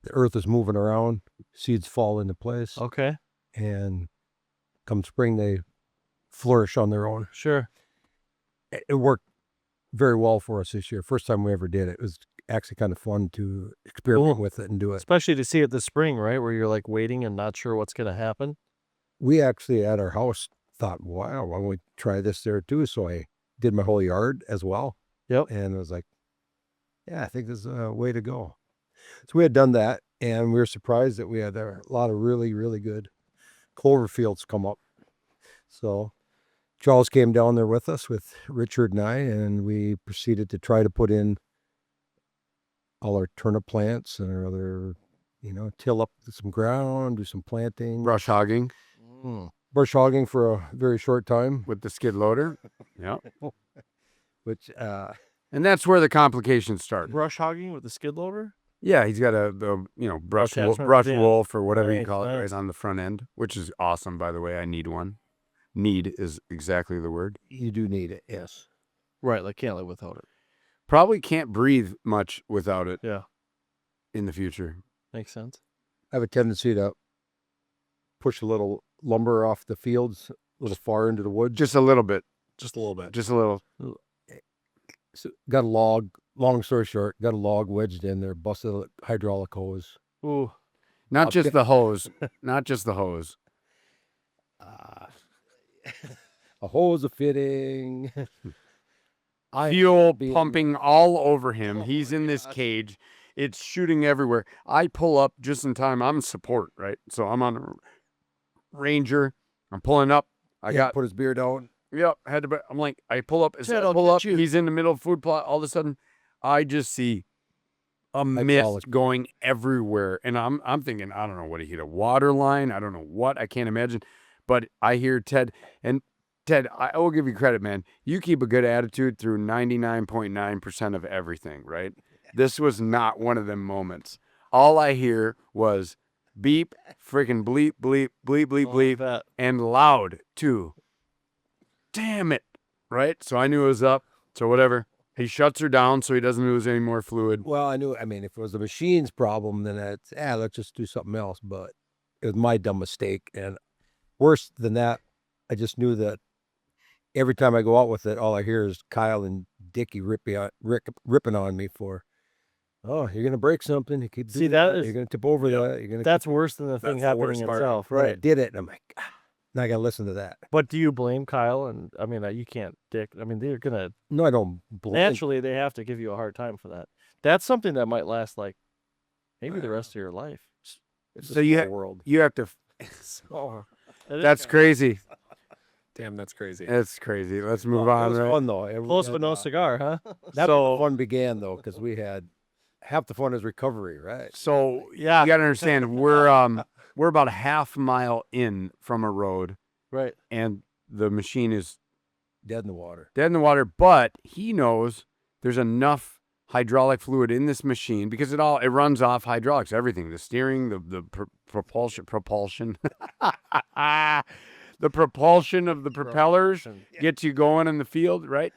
The earth is moving around, seeds fall into place, Okay. and come spring they flourish on their own. Sure. It worked very well for us this year. First time we ever did it. It was actually kind of fun to experiment with it and do it. Especially to see it this spring, right? Where you're like waiting and not sure what's going to happen. We actually at our house thought, wow, why don't we try this there too? So I did my whole yard as well. Yep. And it was like, yeah, I think this is a way to go. So we had done that, and we were surprised that we had a lot of really, really good clover fields come up. So Charles came down there with us, with Richard and I, and we proceeded to try to put in all our turnip plants and our other You know, till up some ground, do some planting, Brush hogging brush hogging for a very short time, with the skid loader. Yeah. which And that's where the complications start. Brush hogging with the skid loader. Yeah, he's got a brush Attachment at brush the end. wolf or whatever you Nice, call it nice. right on the front end, which is awesome, by the way. I need one. Need is exactly the word. you do need it. Yes. Right, like can't live without it. Probably can't breathe much without it Yeah, in the future. makes sense. I have a tendency to push a little lumber off the fields, a little far into the woods. Just a little bit. Just a little bit. Just a little. So got a log. Long story short, got a log wedged in there, busted a hydraulic hose. Ooh, Not just the hose. Not just the hose. A hose, a fitting. Fuel being- pumping all over him. He's in this cage. It's shooting everywhere. I pull up just in time. I'm in support, right? So I'm on a Ranger. I'm pulling up. I got put his beer down. Yep, had to. I'm like, I pull up. As Ted, I I'll pull get up, you. he's in the middle of food plot. All of a sudden, I just see a mist going everywhere, and I'm thinking, I don't know what he hit a water line. I don't know what. I can't imagine, but I hear Ted, and Ted, I will give you credit, man. You keep a good attitude through 99.9% of everything, right? This was not one of them moments. All I hear was beep, freaking bleep, bleep, bleep, bleep, bleep, that. and loud too. Damn it. Right? So I knew it was up. So whatever. He shuts her down so he doesn't lose any more fluid. Well, I mean, if it was the machine's problem, then it's, let's just do something else. But it was my dumb mistake. And worse than that, I just knew that every time I go out with it, all I hear is Kyle and Dickie ripping on me for, oh, you're going to break something. You keep See, doing that that. is- You're going to tip over that. You're going to. That's worse than the thing That's the happening worst part. itself, I right? did it. And I'm like, now I got to listen to that. But do you blame Kyle? And I mean, you can't dick. I mean, they're gonna No, I don't blame. naturally they have to give you a hard time for that. That's something that might last like maybe the rest of your life. It's So a you small ha- world. You have to. Oh, That's crazy. Damn, that's crazy. That's crazy. Let's move It on, was right? fun though. It close was, but no cigar, huh? That's So- where the fun began though, because we had half the fun is recovery, right? So Yeah. you got to understand, we're about a half mile in from a road, Right. and the machine is Dead in the water. dead in the water, but he knows there's enough hydraulic fluid in this machine because it runs off hydraulics, everything, the steering, the propulsion, the propulsion of the propellers gets you going in the field, right?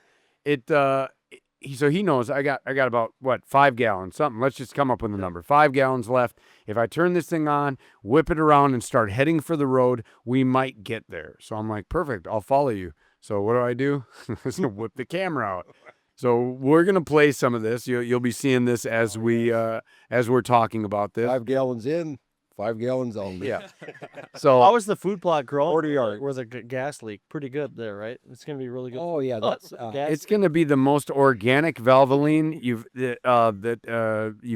So he knows I got about 5 gallons, something. Let's just come up with a number. 5 gallons left. If I turn this thing on, whip it around and start heading for the road, we might get there. So I'm like, perfect, I'll follow you. So what do? Just whip the camera out. So we're gonna play some of this. You'll be seeing this as we're talking about this. 5 gallons in, 5 gallons out. Yeah. So How is the food plot growing? 40 yards. Where the gas leak? Pretty good there, right? It's gonna be really good. Oh yeah, that's gas. it's gonna be the most organic Valvoline you've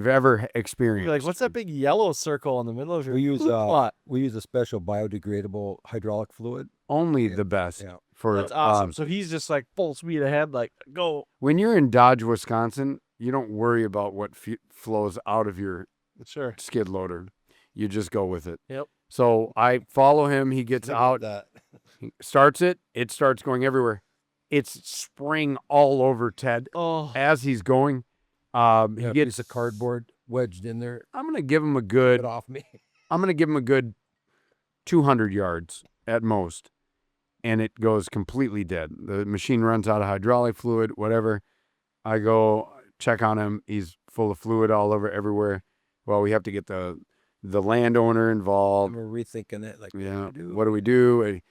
ever experienced. You're like, what's that big yellow circle in the middle of your we use food plot? we use a special biodegradable hydraulic fluid. Only the best Yeah. for That's awesome. So he's just like full speed ahead, like go. when you're in Dodge, Wisconsin, you don't worry about what flows out of your Sure. skid loader. You just go with it. Yep. So I follow him. He gets out, That he starts it. It starts going everywhere. It's spraying all over Ted Oh, as he's going. He a gets piece of cardboard wedged in there. I'm gonna give him a Get good. off me. I'm gonna give him a good 200 yards at most, and it goes completely dead. The machine runs out of hydraulic fluid, whatever. I go check on him. He's full of fluid all over everywhere. Well, we have to get the landowner involved. We're rethinking it. Like, Yeah. what do we do? What do we do? A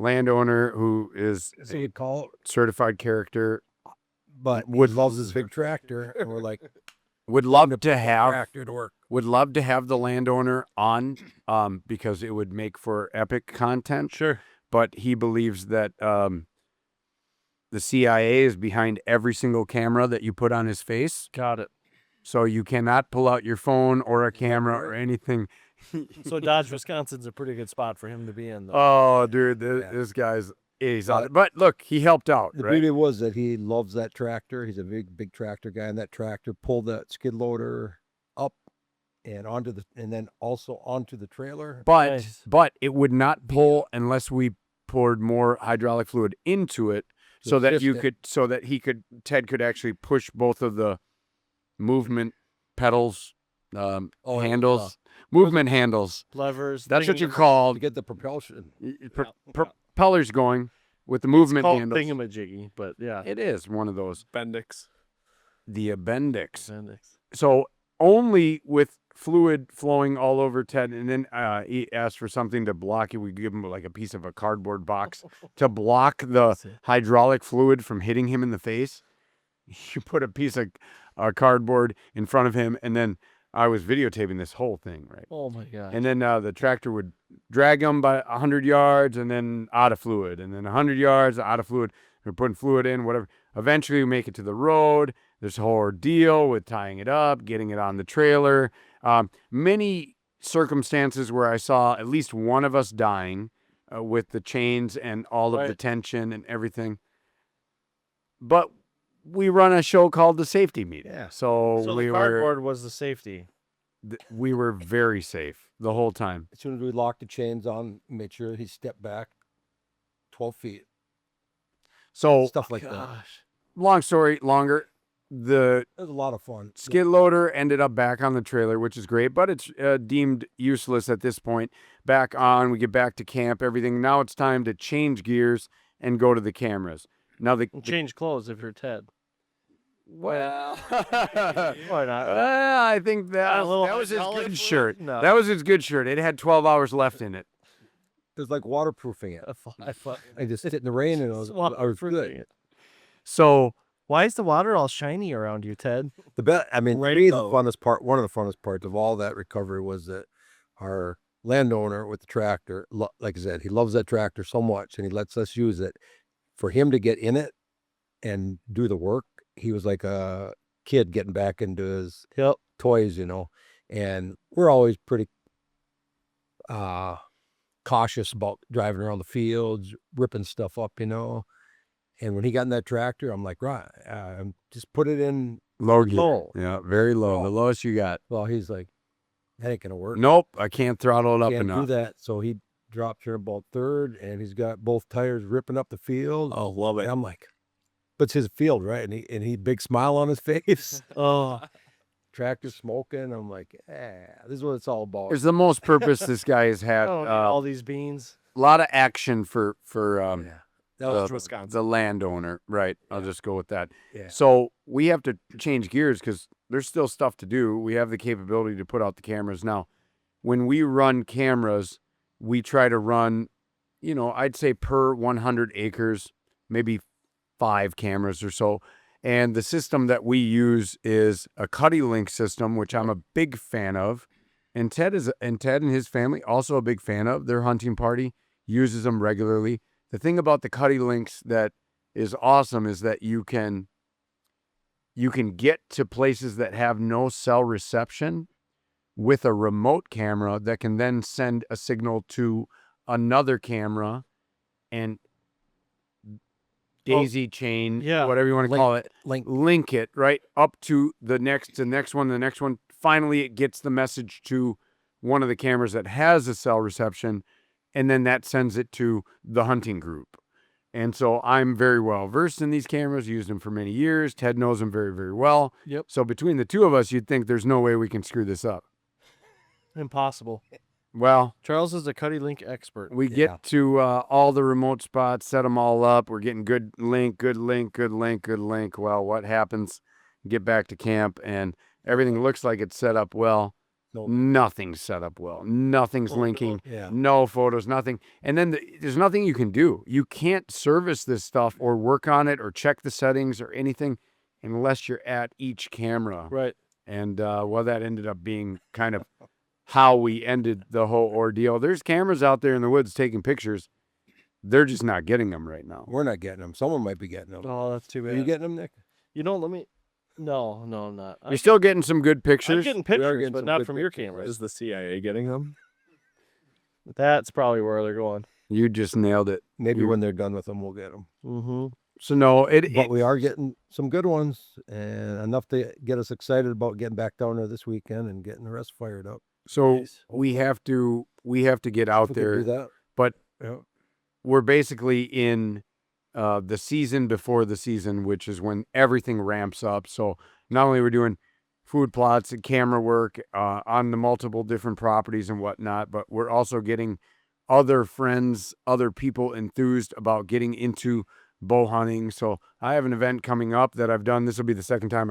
landowner who is So you call, certified character but would- loves his big tractor, and we're like, would love to have tractor to work. would love to have the landowner on because it would make for epic content. sure. But he believes that the CIA is behind every single camera that you put on his face. Got it. So you cannot pull out your phone or a camera or anything. So Dodge, Wisconsin's a pretty good spot for him to be in, though. Oh, dude, Yeah. this guy's he's on it. But look, he helped out, The right? beauty was that he loves that tractor. He's a big tractor guy, and that tractor pulled that skid loader up and then also onto the trailer. But Nice. but it would not pull unless we poured more hydraulic fluid into it, To so that assist it. Ted could actually push both of the movement pedals, handles, movement handles. Levers. That's what you to call get the propulsion. propellers going with the movement called handles. thingamajiggy, but yeah. It is one of those. Bendix. The appendix. Appendix. So only with fluid flowing all over Ted, and then he asked for something to block it. We give him like a piece of a cardboard box to block the That's it. hydraulic fluid from hitting him in the face. You put a piece of cardboard in front of him, and then I was videotaping this whole thing, right? Oh my god. And then the tractor would drag him by 100 yards and then out of fluid, and then 100 yards out of fluid. We're putting fluid in, whatever. Eventually, we make it to the road. There's a whole ordeal with tying it up, getting it on the trailer. Many circumstances where I saw at least one of us dying with the chains and all of the Right. tension and everything. But we run a show called The Safety Meeting. Yeah. So, So we the were cardboard was the safety. we were very safe the whole time. As soon as we locked the chains on, made sure he stepped back 12 feet. So Stuff like that. Gosh. long story longer, the It was a lot of fun. skid loader ended up back on the trailer, which is great, but it's deemed useless at this point. Back on, we get back to camp, everything. Now it's time to change gears and go to the cameras. Now And change clothes if you're Ted. well, Why not? I think that A little was his hydraulic good fluid? shirt. No. That was his good shirt. It had 12 hours left in it. It was like waterproofing it. I I just sit in the rain and I was good. So Why is the water all shiny around you, Ted? The best, I mean, Ready to me, to the go. funnest part, one of the funnest parts of all that recovery was that our landowner with the tractor, like I said, he loves that tractor so much and he lets us use it. For him to get in it and do the work, he was like a kid getting back into his Yep. toys, and we're always pretty cautious about driving around the fields, ripping stuff up, and when he got in that tractor, I'm like, right, just put it in low gear. low. Yeah, very low. The lowest you got. Well, he's like, that ain't gonna work. Nope, I can't throttle it up Can't enough. do that. So he dropped here about third, and he's got both tires ripping up the field. Oh, love And it. I'm like, but it's his field, right? And he big smile on his face. Oh, Tractor smoking. I'm like, this is what it's all about. It's the most purpose this guy has had. oh, all these beans. A lot of action for Yeah. That was the, Wisconsin. the landowner, right? I'll Yeah. just go with that. Yeah. So we have to change gears because there's still stuff to do. We have the capability to put out the cameras now. When we run cameras, we try to run, I'd say per 100 acres, maybe 5 cameras or so. And the system that we use is a Cuddy Link system, which I'm a big fan of. And Ted and his family also a big fan of. Their hunting party uses them regularly. The thing about the Cuddy Links that is awesome is that you can get to places that have no cell reception with a remote camera that can then send a signal to another camera and daisy chain, yeah. whatever you want to call it, link it right up to the next one. Finally, it gets the message to one of the cameras that has a cell reception, and then that sends it to the hunting group. And so I'm very well versed in these cameras, used them for many years. Ted knows them very, very well. Yep. So between the two of us, you'd think there's no way we can screw this up. Impossible. Well, Charles is a Cuddy Link expert. we Yeah. get to all the remote spots, set them all up. We're getting good link. Well, what happens? Get back to camp, and everything looks like it's set up well. No. Nothing's set up well. Nothing's linking. Yeah. No photos, nothing. And then there's nothing you can do. You can't service this stuff or work on it or check the settings or anything unless you're at each camera. Right. And that ended up being kind of how we ended the whole ordeal. There's cameras out there in the woods taking pictures. They're just not getting them right now. We're not getting them. Someone might be getting them. Oh, that's too bad. Are you getting them, Nick? Let me. No, I'm not. You're still getting some good I'm pictures. getting are pictures, getting but some not good from your pictures, cameras. Is the CIA getting them? That's probably where they're going. You just nailed it. Maybe You- when they're done with them, we'll get them. Mm-hmm. So no, but we are getting some good ones, and enough to get us excited about getting back down there this weekend and getting the rest fired up. so Nice. we have to get out If we could do there, that. but Yeah. we're basically in the season before the season, which is when everything ramps up. So not only we're doing food plots and camera work on the multiple different properties and whatnot, but we're also getting other friends, other people enthused about getting into bow hunting. So I have an event coming up that I've done. This will be the second time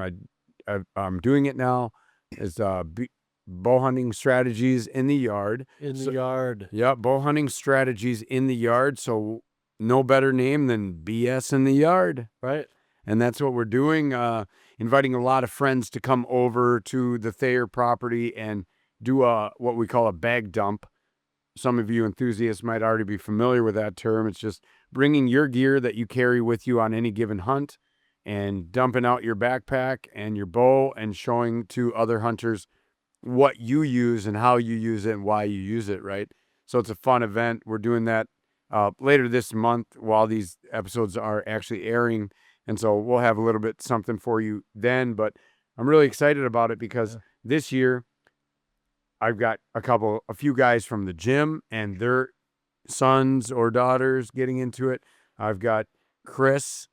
I'm doing it now. Is bow hunting strategies in the yard. In the yard. Yeah, bow hunting strategies in the yard. So no better name than BS in the yard. Right. And that's what we're doing. Inviting a lot of friends to come over to the Thayer property and do what we call a bag dump. Some of you enthusiasts might already be familiar with that term. It's just bringing your gear that you carry with you on any given hunt and dumping out your backpack and your bow and showing to other hunters what you use and how you use it and why you use it, right? So it's a fun event. We're doing that later this month while these episodes are actually airing. And so we'll have a little bit something for you then. But I'm really excited about it because this year I've got a few guys from the gym and their sons or daughters getting into it. I've got Chris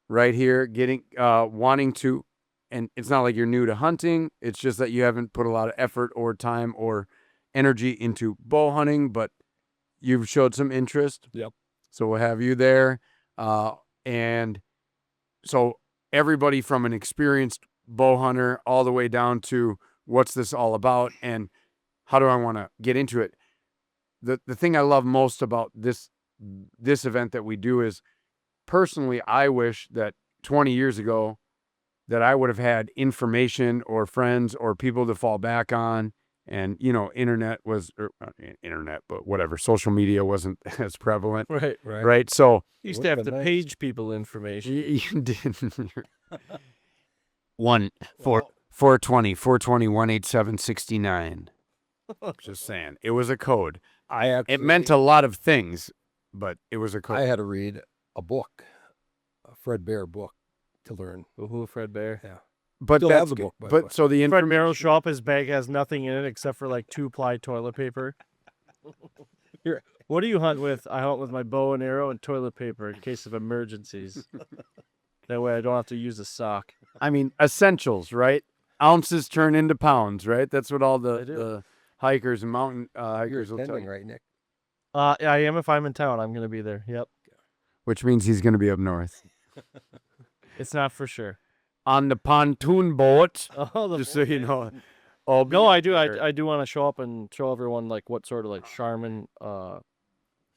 right here wanting to, and it's not like you're new to hunting. It's just that you haven't put a lot of effort or time or energy into bow hunting, but you've showed some interest. Yep. So we'll have you there. And so everybody from an experienced bow hunter all the way down to what's this all about and how do I want to get into it? The thing I love most about this event that we do is, personally, I wish that 20 years ago that I would have had information or friends or people to fall back on. And, internet, but whatever, social media wasn't as prevalent. Right. Right. So You used to have to Nice. page people information. you did. 420 18769. Just saying. It was a code. I actually, It meant a lot of things, but it was a code. I had to read a book, a Fred Bear book, to learn. Ooh, Fred Bear. Yeah. but still that's have the good. book, by the way. But so the Fred information. Bear will show up, his bag has nothing in it except for like 2-ply toilet paper. What do you hunt with? I hunt with my bow and arrow and toilet paper in case of emergencies. That way I don't have to use a sock. I mean, essentials, right? Ounces turn into pounds, right? That's what all They do. the hikers and mountain You're hikers will tell attending, you. right, Nick? I am if I'm in town. I'm going to be there. Yep. Which means he's going to be up north It's not for sure. on the pontoon boat. Oh, Just so you know. I'll be No, I do. there. I do want to show up and show everyone like what sort of like Charmin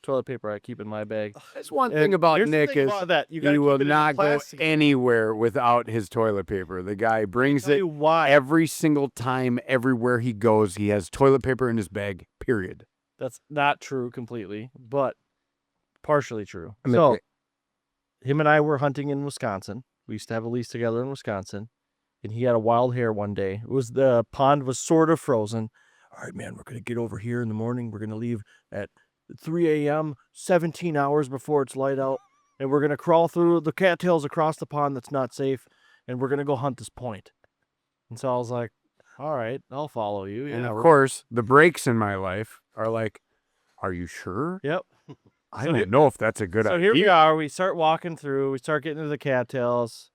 toilet paper I keep in my bag. That's one And thing about here's the Nick thing is about that. You he gotta will keep it in not go plastic. anywhere without his toilet paper. The guy brings Tell it you why. every single time, everywhere he goes. He has toilet paper in his bag, period. That's not true completely, but partially true. I mean, So him and I were hunting in Wisconsin. We used to have a lease together in Wisconsin, and he had a wild hare one day. The pond was sort of frozen. All right, man, we're gonna get over here in the morning. We're gonna leave at 3 a.m., 17 hours before it's light out, and we're gonna crawl through the cattails across the pond that's not safe, and we're gonna go hunt this point. And so I was like, all right, I'll follow you. And Yeah, of we're- course, the breaks in my life are like, are you sure? Yep. I So here- don't know if that's a good So idea. here we are. We start walking through. We start getting to the cattails.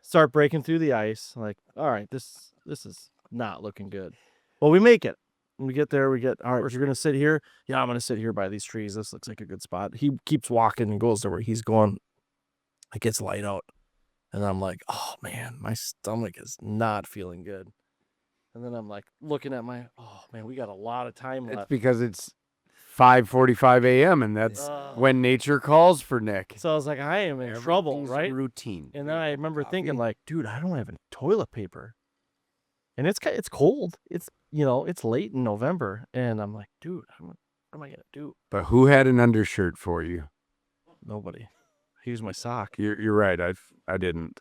Start breaking through the ice. Like, all right, this is not looking good. Well, we make it. When we get there, all right, you're gonna sit here. Yeah, I'm gonna sit here by these trees. This looks like a good spot. He keeps walking and goes to where he's going. It gets light out, and I'm like, oh man, my stomach is not feeling good. And then I'm like looking at oh man, we got a lot of time It's left. because it's 5:45 a.m. and that's Ugh. when nature calls for Nick. So I was like, I am in trouble, Everything's right? Routine. And then I remember thinking, like, dude, I don't have any toilet paper, and it's cold. It's it's late in November, and I'm like, dude, what am I gonna do? But who had an undershirt for you? Nobody. I used my sock. You're right. I didn't.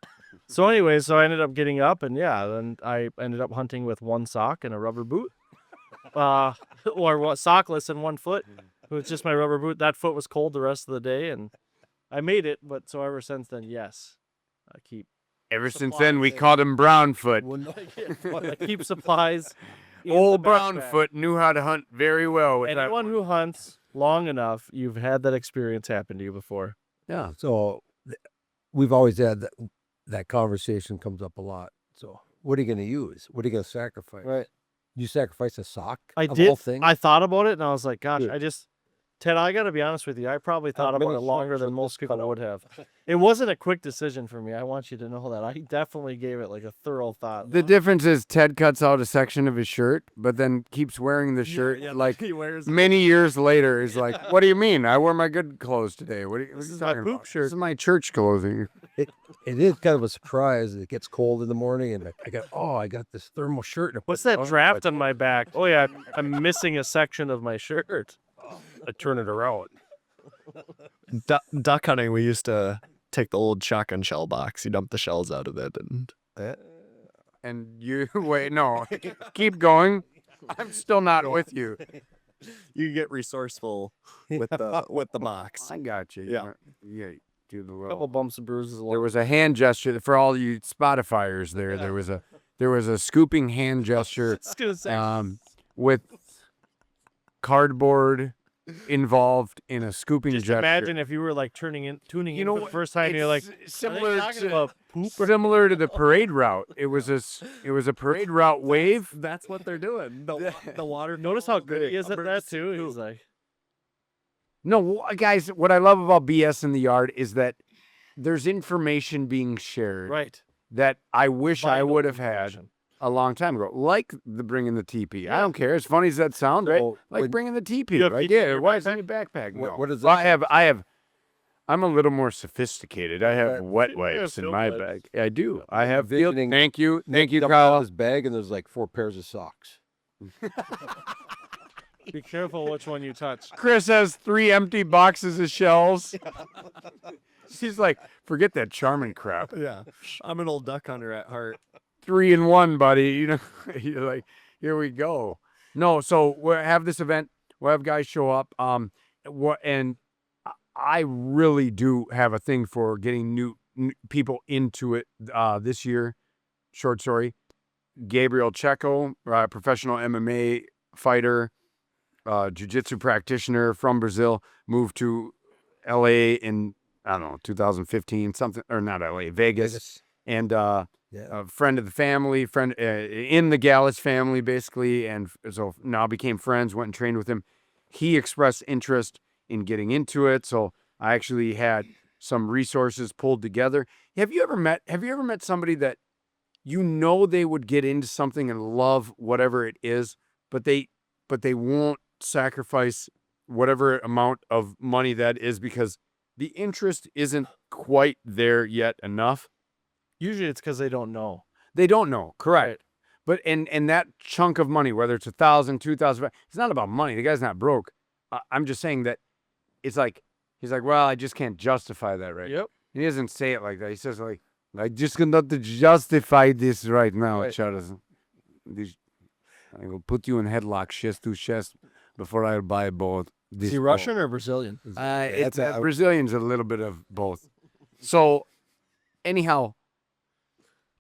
So anyway, I ended up getting up, and then I ended up hunting with one sock and a rubber boot, or sockless and one foot. It was just my rubber boot. That foot was cold the rest of the day, and I made it, but so ever since then, yes, I keep Ever since then, we supplies. called him Brownfoot. I keep supplies. in Old the backpack. Brownfoot knew how to hunt very well with that. Anyone who hunts long enough, you've had that experience happen to you before. Yeah. So we've always had that conversation comes up a lot. So what are you going to use? What are you going to sacrifice? Right. You sacrifice a sock? I of did. all things? I thought about it, and I was like, gosh, Dude. Ted, I got to be honest with you. I probably thought about many it longer socks than would most this people cut out? would have. It wasn't a quick decision for me. I want you to know that. I definitely gave it like a thorough thought. The difference is Ted cuts out a section of his shirt, but then keeps wearing the shirt like he wears many years later. Is like, what do you mean? I wore my good clothes today. What are you is my talking poop about? shirt. This is my church clothing. It is kind of a surprise. It gets cold in the morning, and I got this thermal shirt. And I What's put it that on, draft on my back? Oh yeah, I'm missing a section of my shirt. I turn it around. Duck hunting, we used to take the old shotgun shell box. You dump the shells out of it, and And you wait, no, keep going. I'm still not with you. you get resourceful with the box. I got you. Yeah. Yeah. Do the A little. couple bumps and bruises. There along. was a hand gesture for all you Spotifyers. There was a scooping hand gesture. I was gonna say, With cardboard involved in a scooping just gesture. imagine if you were like tuning in for the first time. You're like, similar talking about poop? similar to the parade route. It was a parade route wave. That's what they're doing. The water. Notice how good he is at that too. He's like, No, guys, what I love about BS in the yard is that there's information being shared right. that I wish I Vital would have had information. a long time ago, like the bringing the teepee. I don't care. As funny as that sounds, right? So Like when- bringing the teepee. You have Like, teepee in yeah, your why is it in your backpack? What- No. what is Well, that? I'm a little more sophisticated. I have wet Yeah, wipes in field my wipes. bag. I do. I have field. Envisioning Thank you, Nick Kyle. dumped out his bag, and there's like 4 pairs of socks. Be careful which one you touch. Chris has 3 empty boxes of shells. She's like, forget that charming crap. Yeah, I'm an old duck hunter at heart. 3 in 1, buddy. You know, you're like, here we go. No, so we'll have this event. We'll have guys show up. And I really do have a thing for getting new people into it this year. Short story. Gabriel Checo, professional MMA fighter, jiu-jitsu practitioner from Brazil, moved to LA in, I don't know, 2015, something, or not LA, Vegas. And a friend of the family, in the Gallus family, basically, and so now became friends, went and trained with him. He expressed interest in getting into it, so I actually had some resources pulled together. Have you ever met somebody that you know they would get into something and love whatever it is, but they won't sacrifice whatever amount of money that is because the interest isn't quite there yet enough? Usually it's because they don't know. They don't know, correct. But and that chunk of money, whether it's 1,000, 2,000, it's not about money. The guy's not broke. I'm just saying that it's like, he's like, well, I just can't justify that right. Yep. He doesn't say it like that. He says like, I just cannot justify this right now, Right. Charles. I will put you in headlock, chest to chest, before I buy both. Is he Russian or Brazilian? It's Brazilians, a little bit of both. So, anyhow,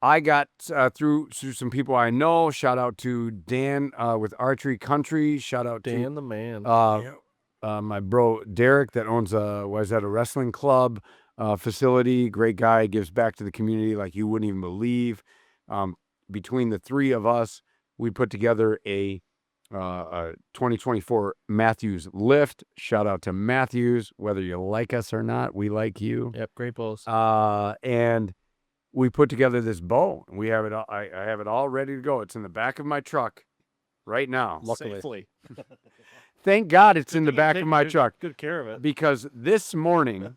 I got through some people I know. Shout out to Dan with Archery Country. Shout out to Dan the man. my bro Derek that owns was at a wrestling club facility. Great guy, gives back to the community like you wouldn't even believe. Between the 3 of us, we put together a 2024 Matthews lift. Shout out to Matthews. Whether you like us or not, we like you. Yep, great post. And we put together this bow. We have it. I have it all ready to go. It's in the back of my truck right now. Luckily. Safely. Thank God it's in the back of my Take truck, Good care of it. because this morning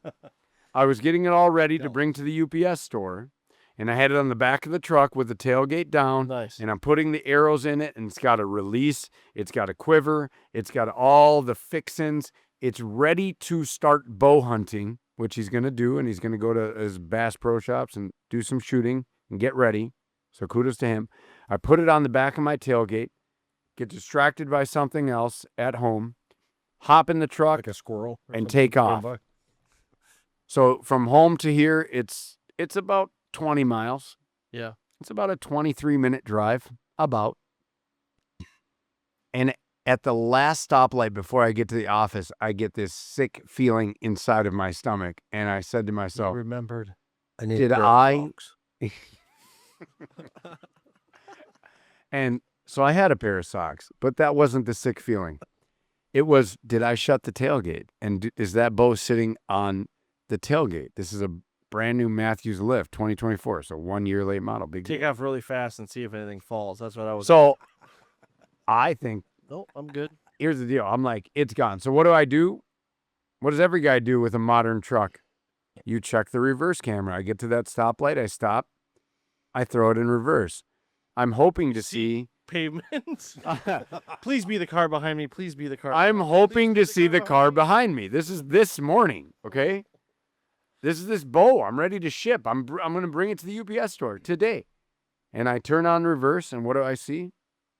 I was getting it all ready to bring to the UPS store, and I had it on the back of the truck with the tailgate down. Nice. And I'm putting the arrows in it, and it's got a release. It's got a quiver. It's got all the fixins. It's ready to start bow hunting, which he's going to do, and he's going to go to his Bass Pro Shops and do some shooting and get ready. So kudos to him. I put it on the back of my tailgate, get distracted by something else at home, hop in the truck, Like a squirrel. or and something take going off. by. So from home to here, it's about 20 miles. Yeah. It's about a 23-minute drive, about. And at the last stoplight before I get to the office, I get this sick feeling inside of my stomach. And I said to You myself, remembered. I need Did a pair of I- socks. and so I had a pair of socks, but that wasn't the sick feeling. It was, did I shut the tailgate? And is that bow sitting on the tailgate? This is a brand new Matthews Lift 2024, so 1 year late model. Big Take deal. off really fast and see if anything falls. That's what I was. So I think, No, I'm good. here's the deal. I'm like, it's gone. So what do? What does every guy do with a modern truck? You check the reverse camera. I get to that stoplight. I stop. I throw it in reverse. I'm hoping to see. Pavement. Please be the car behind me. Please be the car. I'm hoping to see the car behind me. This is this morning, okay? This is this bow. I'm ready to ship. I'm going to bring it to the UPS store today. And I turn on reverse, and what do I see?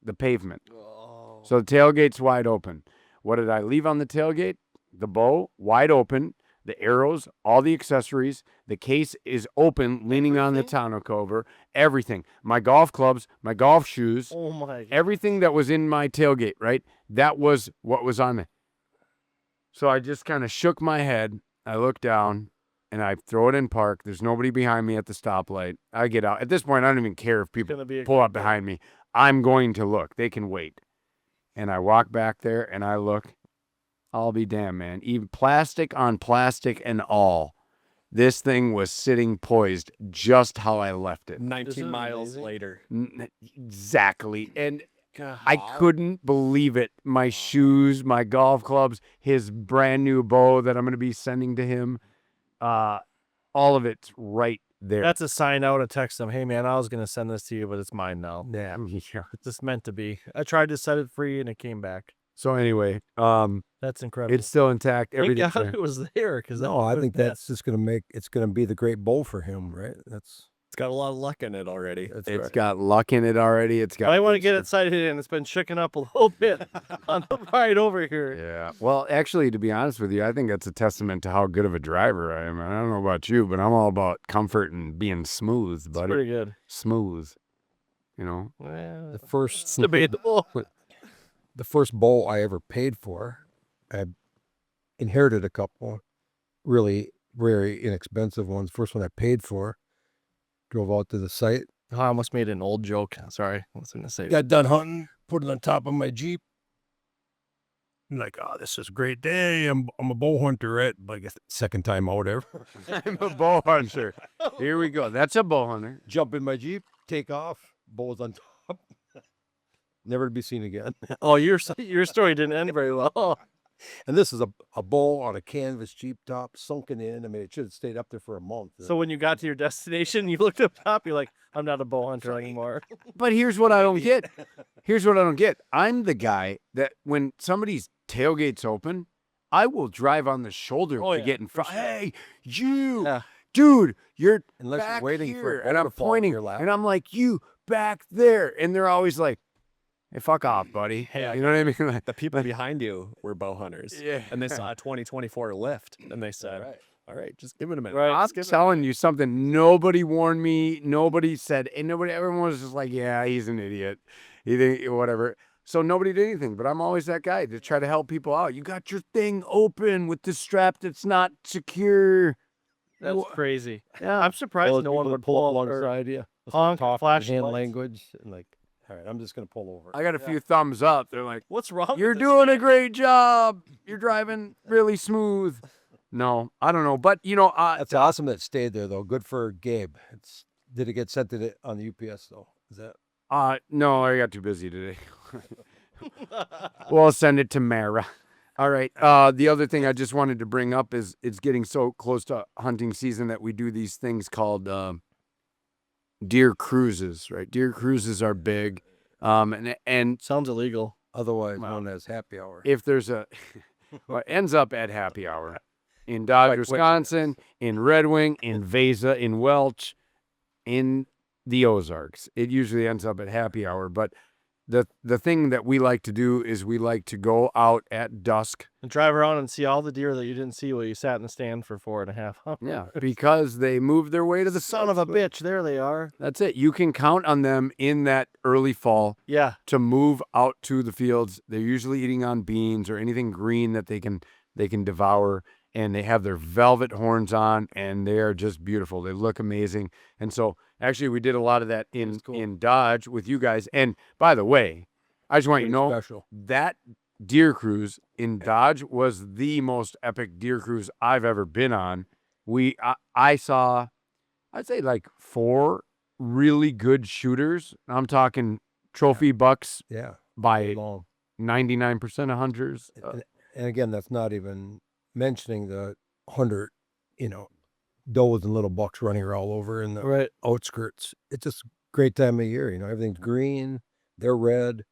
The pavement. Oh. So the tailgate's wide open. What did I leave on the tailgate? The bow, wide open, the arrows, all the accessories. The case is open, leaning on the tonneau cover. Everything. My golf clubs, my golf shoes, Oh my. everything that was in my tailgate, right? That was what was on it. So I just kind of shook my head. I look down, and I throw it in park. There's nobody behind me at the stoplight. I get out. At this point, I don't even care if people Gonna be a pull up behind me. I'm going to look. They can wait. And I walk back there, and I look. I'll be damned, man. Even plastic on plastic and all. This thing was sitting poised just how I left it. 19 Isn't it miles amazing? later. Exactly. And God. I couldn't believe it. My shoes, my golf clubs, his brand new bow that I'm going to be sending to him. All of it's right there. That's a sign. I would have texted him. Hey man, I was gonna send this to you, but it's mine now. Yeah. Yeah. It's just meant to be. I tried to set it free and it came back. So anyway, That's incredible. it's still intact. Thank Everything. God it was there because No, I think that's just going to it's going to be the great bow for him, right? That's It's got a lot of luck in it already. That's It's right. got luck in it already. It's got. I want to get excited and it's been shaken up a little bit on the ride over here. Yeah. Well, actually, to be honest with you, I think that's a testament to how good of a driver I am. I don't know about you, but I'm all about comfort and being smooth, It's buddy. pretty good. Smooth. You know. Well, the first it's debatable. the first bow I ever paid for. I inherited a couple really very inexpensive ones. First one I paid for, drove out to the site. Oh, I almost made an old joke. Sorry. I was going to say. Got done hunting, put it on top of my Jeep. I'm like, oh, this is a great day. I'm a bow hunter, right? But I guess second time out ever. I'm a bow hunter. Here we go. That's a bow hunter. Jump in my Jeep, take off, bow's on top. Never to be seen again. Oh, your story didn't end very well. And this is a bow on a canvas Jeep top, sunken in. I mean, it should have stayed up there for a month. So when you got to your destination, you looked up top. You're like, I'm not a bow hunter anymore. But here's what I don't get. Here's what I don't get. I'm the guy that when somebody's tailgate's open, I will drive on the shoulder Oh, to yeah, get in for front. sure. Hey, you, Yeah. dude, you're Unless back you're waiting here. for a and bow I'm to fall in pointing, your lap. and I'm like, you back there, and they're always like, hey, fuck off, buddy. Hey, you know what I mean? Like, The people behind you were bow hunters. yeah. And they saw a 2024 lift and they said, Right. all right, just give it a minute. Right. I'm Just give it a telling you something. Nobody warned me. Nobody said, and nobody. Everyone was just like, "Yeah, he's an idiot." He think whatever. So nobody did anything. But I'm always that guy to try to help people out. You got your thing open with the strap that's not secure. That's Wha- crazy. Yeah. I'm surprised no one would pull up or alongside you. honk, Talk flash hand lights. language, and like, all right, I'm just gonna pull over. I got a few thumbs up. They're like, What's wrong? "You're with this doing a guy? great job. You're driving really smooth." No, I don't know. But you know, That's awesome that it stayed there though. Good for Gabe. Did it get sent to the on the UPS though? Is that no, I got too busy today. We'll send it to Mara. All right. The other thing I just wanted to bring up is it's getting so close to hunting season that we do these things called deer cruises, right? Deer cruises are big. And Sounds illegal. otherwise Wow. known as happy hour? if there's a, well, it ends up at happy hour in Dodge, Wait, Wisconsin, in Red Wing, in Vesa, in Welch, in the Ozarks. It usually ends up at happy hour, but the thing that we like to do is we like to go out at dusk. And drive around and see all the deer that you didn't see while you sat in the stand for 4.5 hours. Yeah, because they move their way to the Son of a bitch, there they are. That's it. You can count on them in that early fall Yeah. to move out to the fields. They're usually eating on beans or anything green that they can devour, and they have their velvet horns on, and they are just beautiful. They look amazing. And so actually we did a lot of that in Dodge with you guys. And by the way, I just want you to know Special. that deer cruise in Dodge was the most epic deer cruise I've ever been on. I saw, I'd say like 4 really good shooters. I'm talking trophy bucks Yeah. by Long. 99% of hunters. And again, that's not even mentioning the 100, does and little bucks running all over in the Right. outskirts. It's just a great time of year. Everything's green. They're red.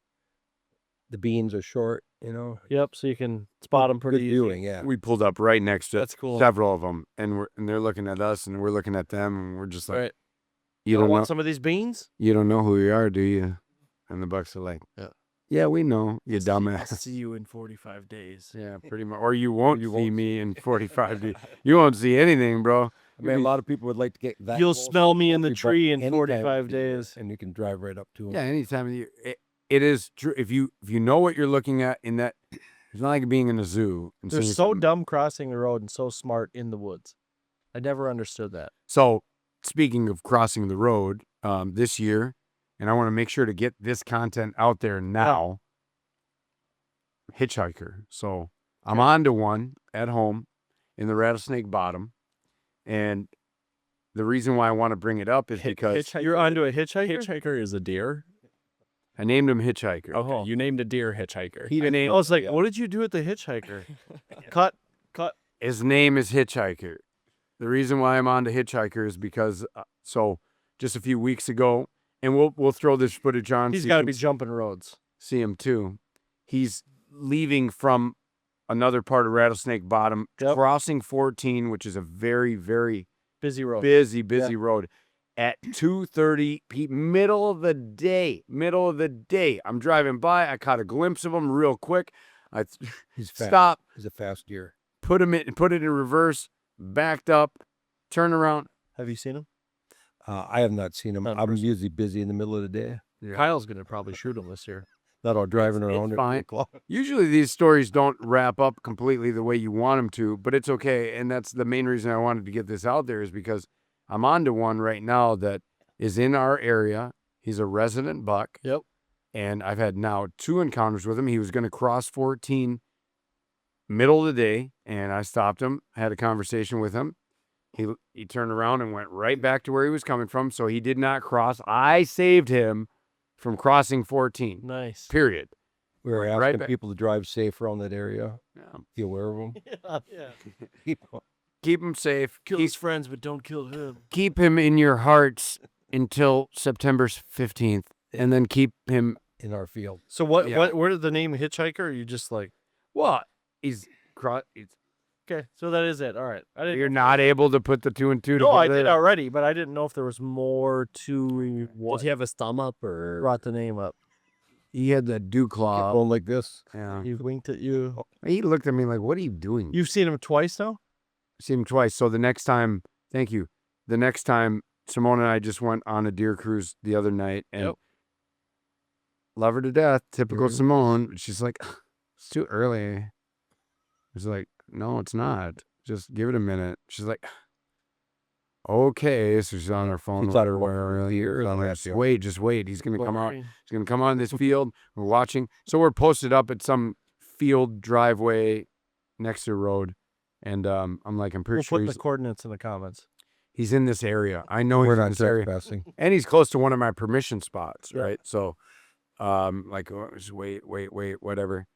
The beans are short. Yep. So you can spot them pretty Good easy. viewing. Yeah. We pulled up right next to That's cool. several of them, and they're looking at us, and we're looking at them, and we're just like, Right. you don't know, want some of these beans? you don't know who we are, do you? And the bucks are like, yeah, we know, you dumbass. See you in 45 days. Yeah, pretty much. Or you won't see me in 45 days. You won't see anything, bro. I mean, a lot of people would like to get that. You'll close smell me in the to tree in any time of 45 the year, days. and you can drive right up to them. Yeah, any time of the year. It is true. If you know what you're looking at in that, it's not like being in a zoo. And They're seeing so something. dumb crossing the road and so smart in the woods. I never understood that. So, speaking of crossing the road, this year, and I want to make sure to get this content out there now. Hitchhiker. So I'm on to one at home in the Rattlesnake Bottom, and the reason why I want to bring it up is because You're onto a hitchhiker? Hitchhiker is a deer. I named him Hitchhiker. Okay, you named a deer hitchhiker. I was like, what did you do with the hitchhiker? Cut. His name is Hitchhiker. The reason why I'm on to Hitchhiker is because so just a few weeks ago, and we'll throw this footage on. He's so you got to can be jumping roads. see him too. He's leaving from another part of Rattlesnake Bottom, crossing 14, which is a very, very Busy road. busy road, at 2:30 p.m. Middle of the day. I'm driving by. I caught a glimpse of him real quick. I He's fast. stop, He's a fast deer. put it in reverse, backed up, turn around. Have you seen him? I have not seen him. Not I'm personally. usually busy in the middle of the day. Kyle's going to probably shoot him this year. Not all driving around at fine. 8 o'clock. Usually these stories don't wrap up completely the way you want them to, but it's okay. And that's the main reason I wanted to get this out there is because I'm on to one right now that is in our area. He's a resident buck. Yep. And I've had now 2 encounters with him. He was going to cross 14 middle of the day, and I stopped him, had a conversation with him. He turned around and went right back to where he was coming from, so he did not cross. I saved him from crossing 14. Nice. Period. We were Right asking back. people to drive safe around that area. Yeah. Be aware of them. Yeah. Keep him safe. Kill his friends, but don't kill him. Keep him in your hearts until September 15th, and then keep him. In our field. So what? Yeah. Where did the name hitchhiker? Or you just like? Well, he's Okay, so that is it. All right. I didn't. you're not able to put the 2 and 2 No, I together. did already, but I didn't know if there was more to what Did he have his thumb up or? brought the name up. He had the dew Keep claw. going like this. Yeah. He winked at you. He looked at me like, "What are you doing?" You've seen him twice now. See him twice. So the next time, thank you. The next time, Simone and I just went on a deer cruise the other night, and Yep. love her to death. Typical Mhm. Simone. She's like, "It's too early." It's like, "No, it's not. Just give it a minute." She's like, "Okay." So she's on her phone. It's not her where ear, I'm like, that's just the- wait, just wait. He's gonna come out. He's gonna come out in this field. We're watching. So we're posted up at some field driveway next to the road, and I'm like, I'm pretty We'll sure put the coordinates in the comments. he's in this area. I know We're he's in not this area, trespassing. and he's close to one of my permission spots, Yeah. right? So, like, just wait, whatever.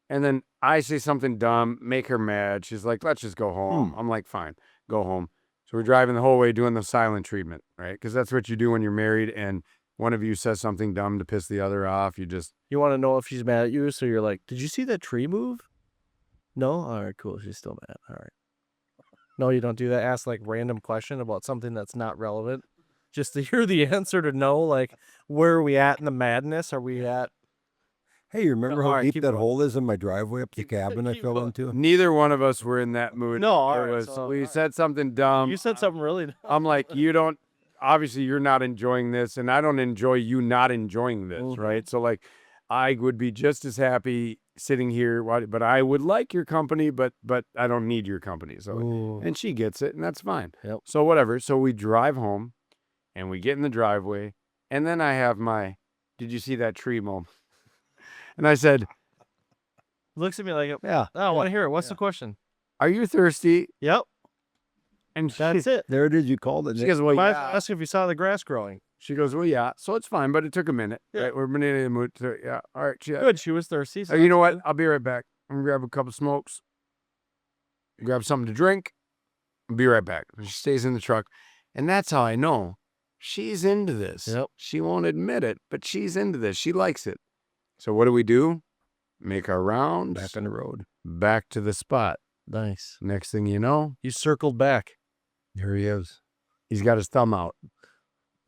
And then I say something dumb, make her mad. She's like, "Let's just go home." I'm like, "Fine, go home." So we're driving the whole way doing the silent treatment, right? Because that's what you do when you're married, and one of you says something dumb to piss the other off. You just You want to know if she's mad at you, so you're like, "Did you see that tree move?" No. All right, cool. She's still mad. All right. No, you don't do that. Ask like random question about something that's not relevant, just to hear the answer to know like where are we at in the madness? Are we at Hey, you remember how All right, deep keep that going. hole is in my driveway up the cabin I keep fell going. into? Neither one of us were in that mood. No, all It right, was, so, we all right. said something dumb. You said something really dumb. I'm like, you don't, obviously you're not enjoying this, and I don't enjoy you not enjoying this, Mhm. right? So like, I would be just as happy sitting here, but I would like your company, but I don't need your company. So, Ooh. and she gets it, and that's fine. Yep. So whatever. So we drive home, and we get in the driveway, and then I have my, did you see that tree moment? And I said, Looks at me like, Yeah. I want to hear it. What's the question? are you thirsty? Yep, And that's it. There it is. You called it. She Nick. goes, well, Might yeah. ask if you saw the grass growing. She goes, well, yeah. So it's fine, but it took a minute. Yeah. Right? We're in the mood. To, yeah. All right. Yeah. Good, she was thirsty. so You know that's what? I'll be right back. I'm going to grab a couple smokes, grab something to drink. I'll be right back. She stays in the truck. And that's how I know she's into this. Yep. She won't admit it, but she's into this. She likes it. So what do? Make our rounds Back on the road. back to the spot. good. Nice. Next thing you know, You circled back. There he is. he's got his thumb out.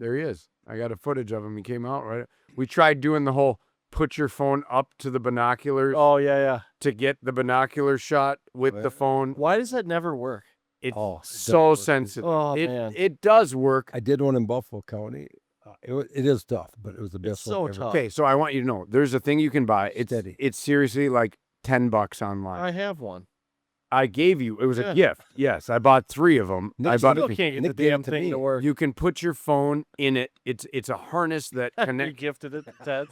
There he is. I got a footage of him. He came out, right? We tried doing the whole put your phone up to the binoculars Oh, yeah. to get the binocular shot with the Well, phone. Why does that never work? It's Oh, it so doesn't work. sensitive. Oh, it, man. it does work. I did one in Buffalo County. It is tough, but it was the best so one ever. tough. Okay, so I want you to know there's a thing you can buy. It's Steady. It's seriously like $10 online. I have one. I gave you. It was Yeah. a gift. Yes, I bought 3 of them. Nick I bought. Still can't get Nick the gave it damn to thing me. to work. You can put your phone in it. It's a harness that You connects. gifted it to Ted's.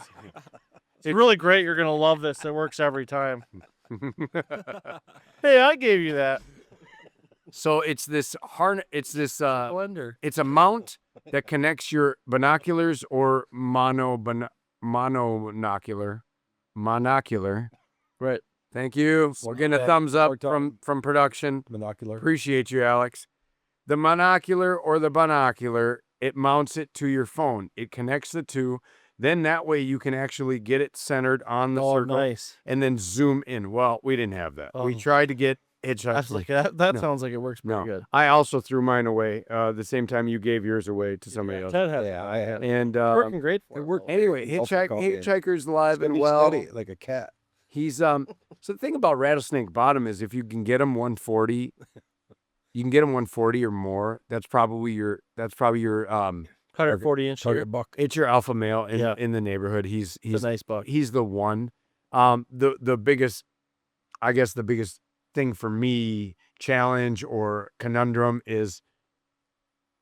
It's really great. You're going to love this. It works every time. Hey, I gave you that. So it's this harness. It's this. Blender. It's a mount that connects your binoculars or monocular. Right. Thank you. We're getting a that. thumbs up More time. from production. Binocular. Appreciate you, Alex. The monocular or the binocular, it mounts it to your phone. It connects the two. Then that way you can actually get it centered on the Oh, circle nice. and then zoom in. Well, we didn't have that. We Oh. tried to get hitchhikers. That's like that No. sounds like it works pretty No, good. I also threw mine away the same time you gave yours away to somebody else. Ted has Yeah, I had. And working great for it it, worked. though. anyway, Buffalo County. Hitchhiker's alive Steady, and well. steady, like a cat. He's so the thing about rattlesnake bottom is if you can get him 140, you can get him 140 or more. That's probably your 140 inch deer. Target buck. it's your alpha male in, Yeah. in the neighborhood. He's It's a nice buck. he's the one. The biggest, I guess the biggest thing for me, challenge or conundrum is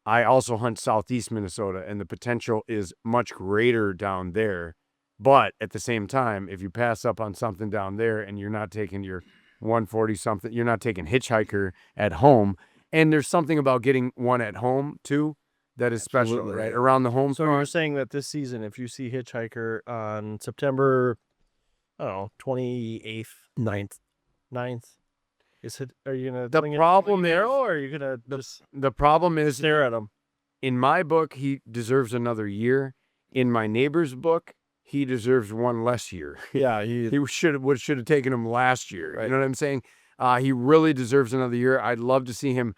I also hunt southeast Minnesota, and the potential is much greater down there. But at the same time, if you pass up on something down there and you're not taking your 140 something, you're not taking hitchhiker at home. And there's something about getting one at home too that is special, Absolutely. right? Around the home So you're front. saying that this season, if you see Hitchhiker on September, I don't know, 28th, 9th, are you gonna The fling it problem with an is- arrow, or are you gonna just The problem is, stare at him? in my book, he deserves another year. In my neighbor's book, he deserves one less year. Yeah, He should have taken him last year. Right. You know what I'm saying? He really deserves another year. I'd love to see him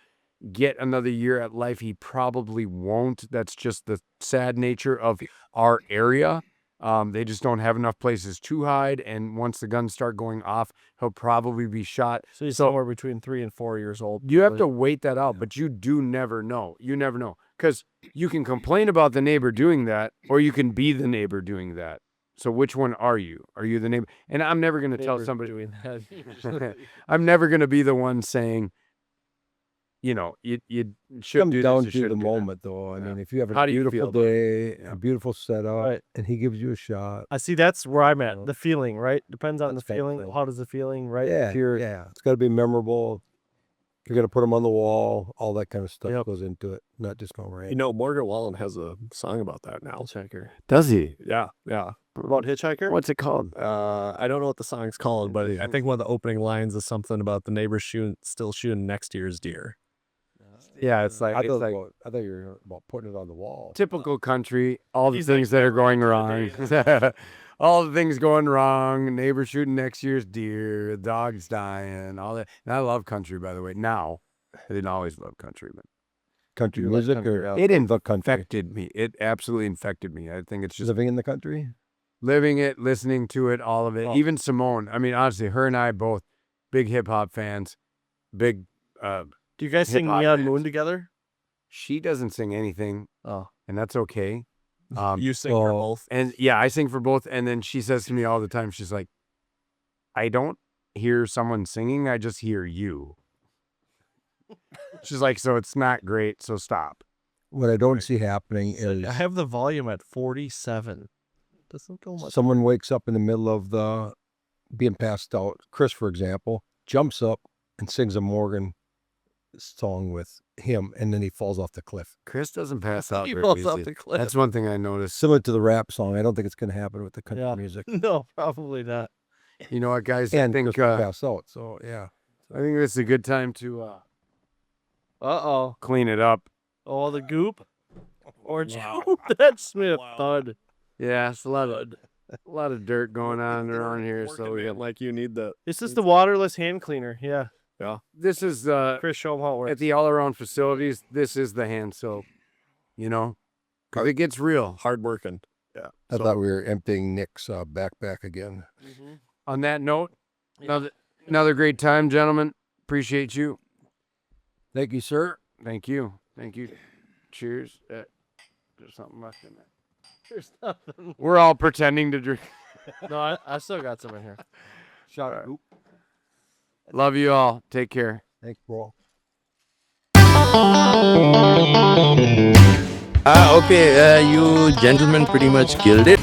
get another year at life. He probably won't. That's just the sad nature of our area. They just don't have enough places to hide. And once the guns start going off, he'll probably be shot. So he's somewhere between 3 and 4 years old. You have to wait that out, but you do never know. You never know. Because you can complain about the neighbor doing that, or you can be the neighbor doing that. So which one are you? Are you the neighbor? And I'm never going to tell Neighbors somebody. doing that. I'm never going to be the one saying, you should Comes do down this. to you the shouldn't do that. moment, though. I Yeah. mean, if you have How a do you feel beautiful about day, Yeah. a beautiful setup, Right. and he gives you a shot. I see. That's where I'm at. The feeling, right? Depends on That's the feeling. something. How does the feeling, right? Yeah, If you're- yeah. It's got to be memorable. You're gonna put them on the wall. All that kind of stuff Yep. goes into it. Not just no rain. You know, Morgan Wallen has a song about that now. Hitchhiker. Does he? Yeah, yeah. About Hitchhiker? What's it called? I don't know what the song's called, but I think one of the opening lines is something about the neighbors still shooting next year's deer. Yeah, it's like, I thought you were about putting it on the wall. typical country. All the He's things like, that are going "Never wrong. mind All the things going wrong. Neighbor shooting next year's deer. Dogs dying. All that. And I love country, by the way. Now, I didn't always love country, but Country You like music country, or yeah. it the country? infected me. It absolutely infected me. I think it's just Living in the country? living it, listening to it, all of it. Oh. Even Simone. I mean, honestly, her and I both big hip hop fans. Big. Do you guys sing hip-hop Neon fans. Moon together? She doesn't sing anything, Oh, and that's okay. You sing for so- both. And yeah, I sing for both. And then she says to me all the time, she's like, I don't hear someone singing, I just hear you. She's like, so it's not great, so stop. What I don't see happening is I have the volume at 47. Doesn't go much. someone wakes up in the middle of the being passed out. Chris, for example, jumps up and sings a Morgan song with him, and then he falls off the cliff. Chris doesn't pass out He very falls off easily. the cliff. That's one thing I noticed. Similar to the rap song. I don't think it's going to happen with the country Yeah. music. No, probably not. You know what, guys? And I think Chris will pass out. So yeah, this is a good time to Uh-oh. clean it up. Oh, the goop. Orange. Wow. That Smith Wow. thud. Yeah, it's a lot of dirt going on around here. So Working we it like you need the. This is the waterless hand cleaner. Yeah. this is Chris, show him how it works. at the all around facilities. This is the hand soap. You know, 'cause it gets real. Hard working. I thought we were emptying Nick's backpack again. Mhm. On that note, Yeah. another great time, gentlemen. Appreciate you. Thank you, sir. Thank you. Thank you. Cheers. There's something left in there. There's nothing. We're all pretending to drink. No, I still got some in here. Shot. All right. Love you all. Take care. Thanks, bro. Okay, you gentlemen pretty much killed it.